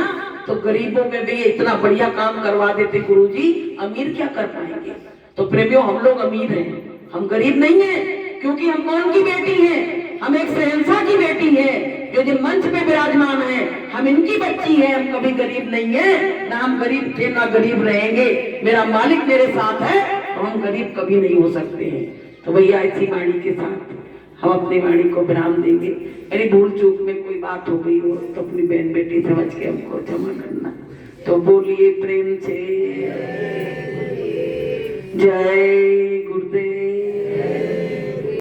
तो गरीबों में भी इतना बढ़िया काम करवा देते गुरुजी, अमीर क्या कर पाएंगे। तो प्रेमियों, हम लोग अमीर हैं, हम गरीब नहीं हैं। क्योंकि हम कौन की बेटी हैं? हम एक शहंशाह की बेटी है जो मंच पे विराजमान है। हम इनकी बच्ची है, हम कभी गरीब नहीं है, ना हम गरीब थे ना गरीब रहेंगे। मेरा मालिक मेरे साथ है तो हम गरीब कभी नहीं हो सकते हैं। तो भैया ऐसी वाणी के साथ हम अपनी वाणी को विराम देंगे। मेरी भूल चूक में कोई बात हो गई हो तो अपनी बहन बेटी समझ के हमको क्षमा करना। तो बोलिए प्रेम से जय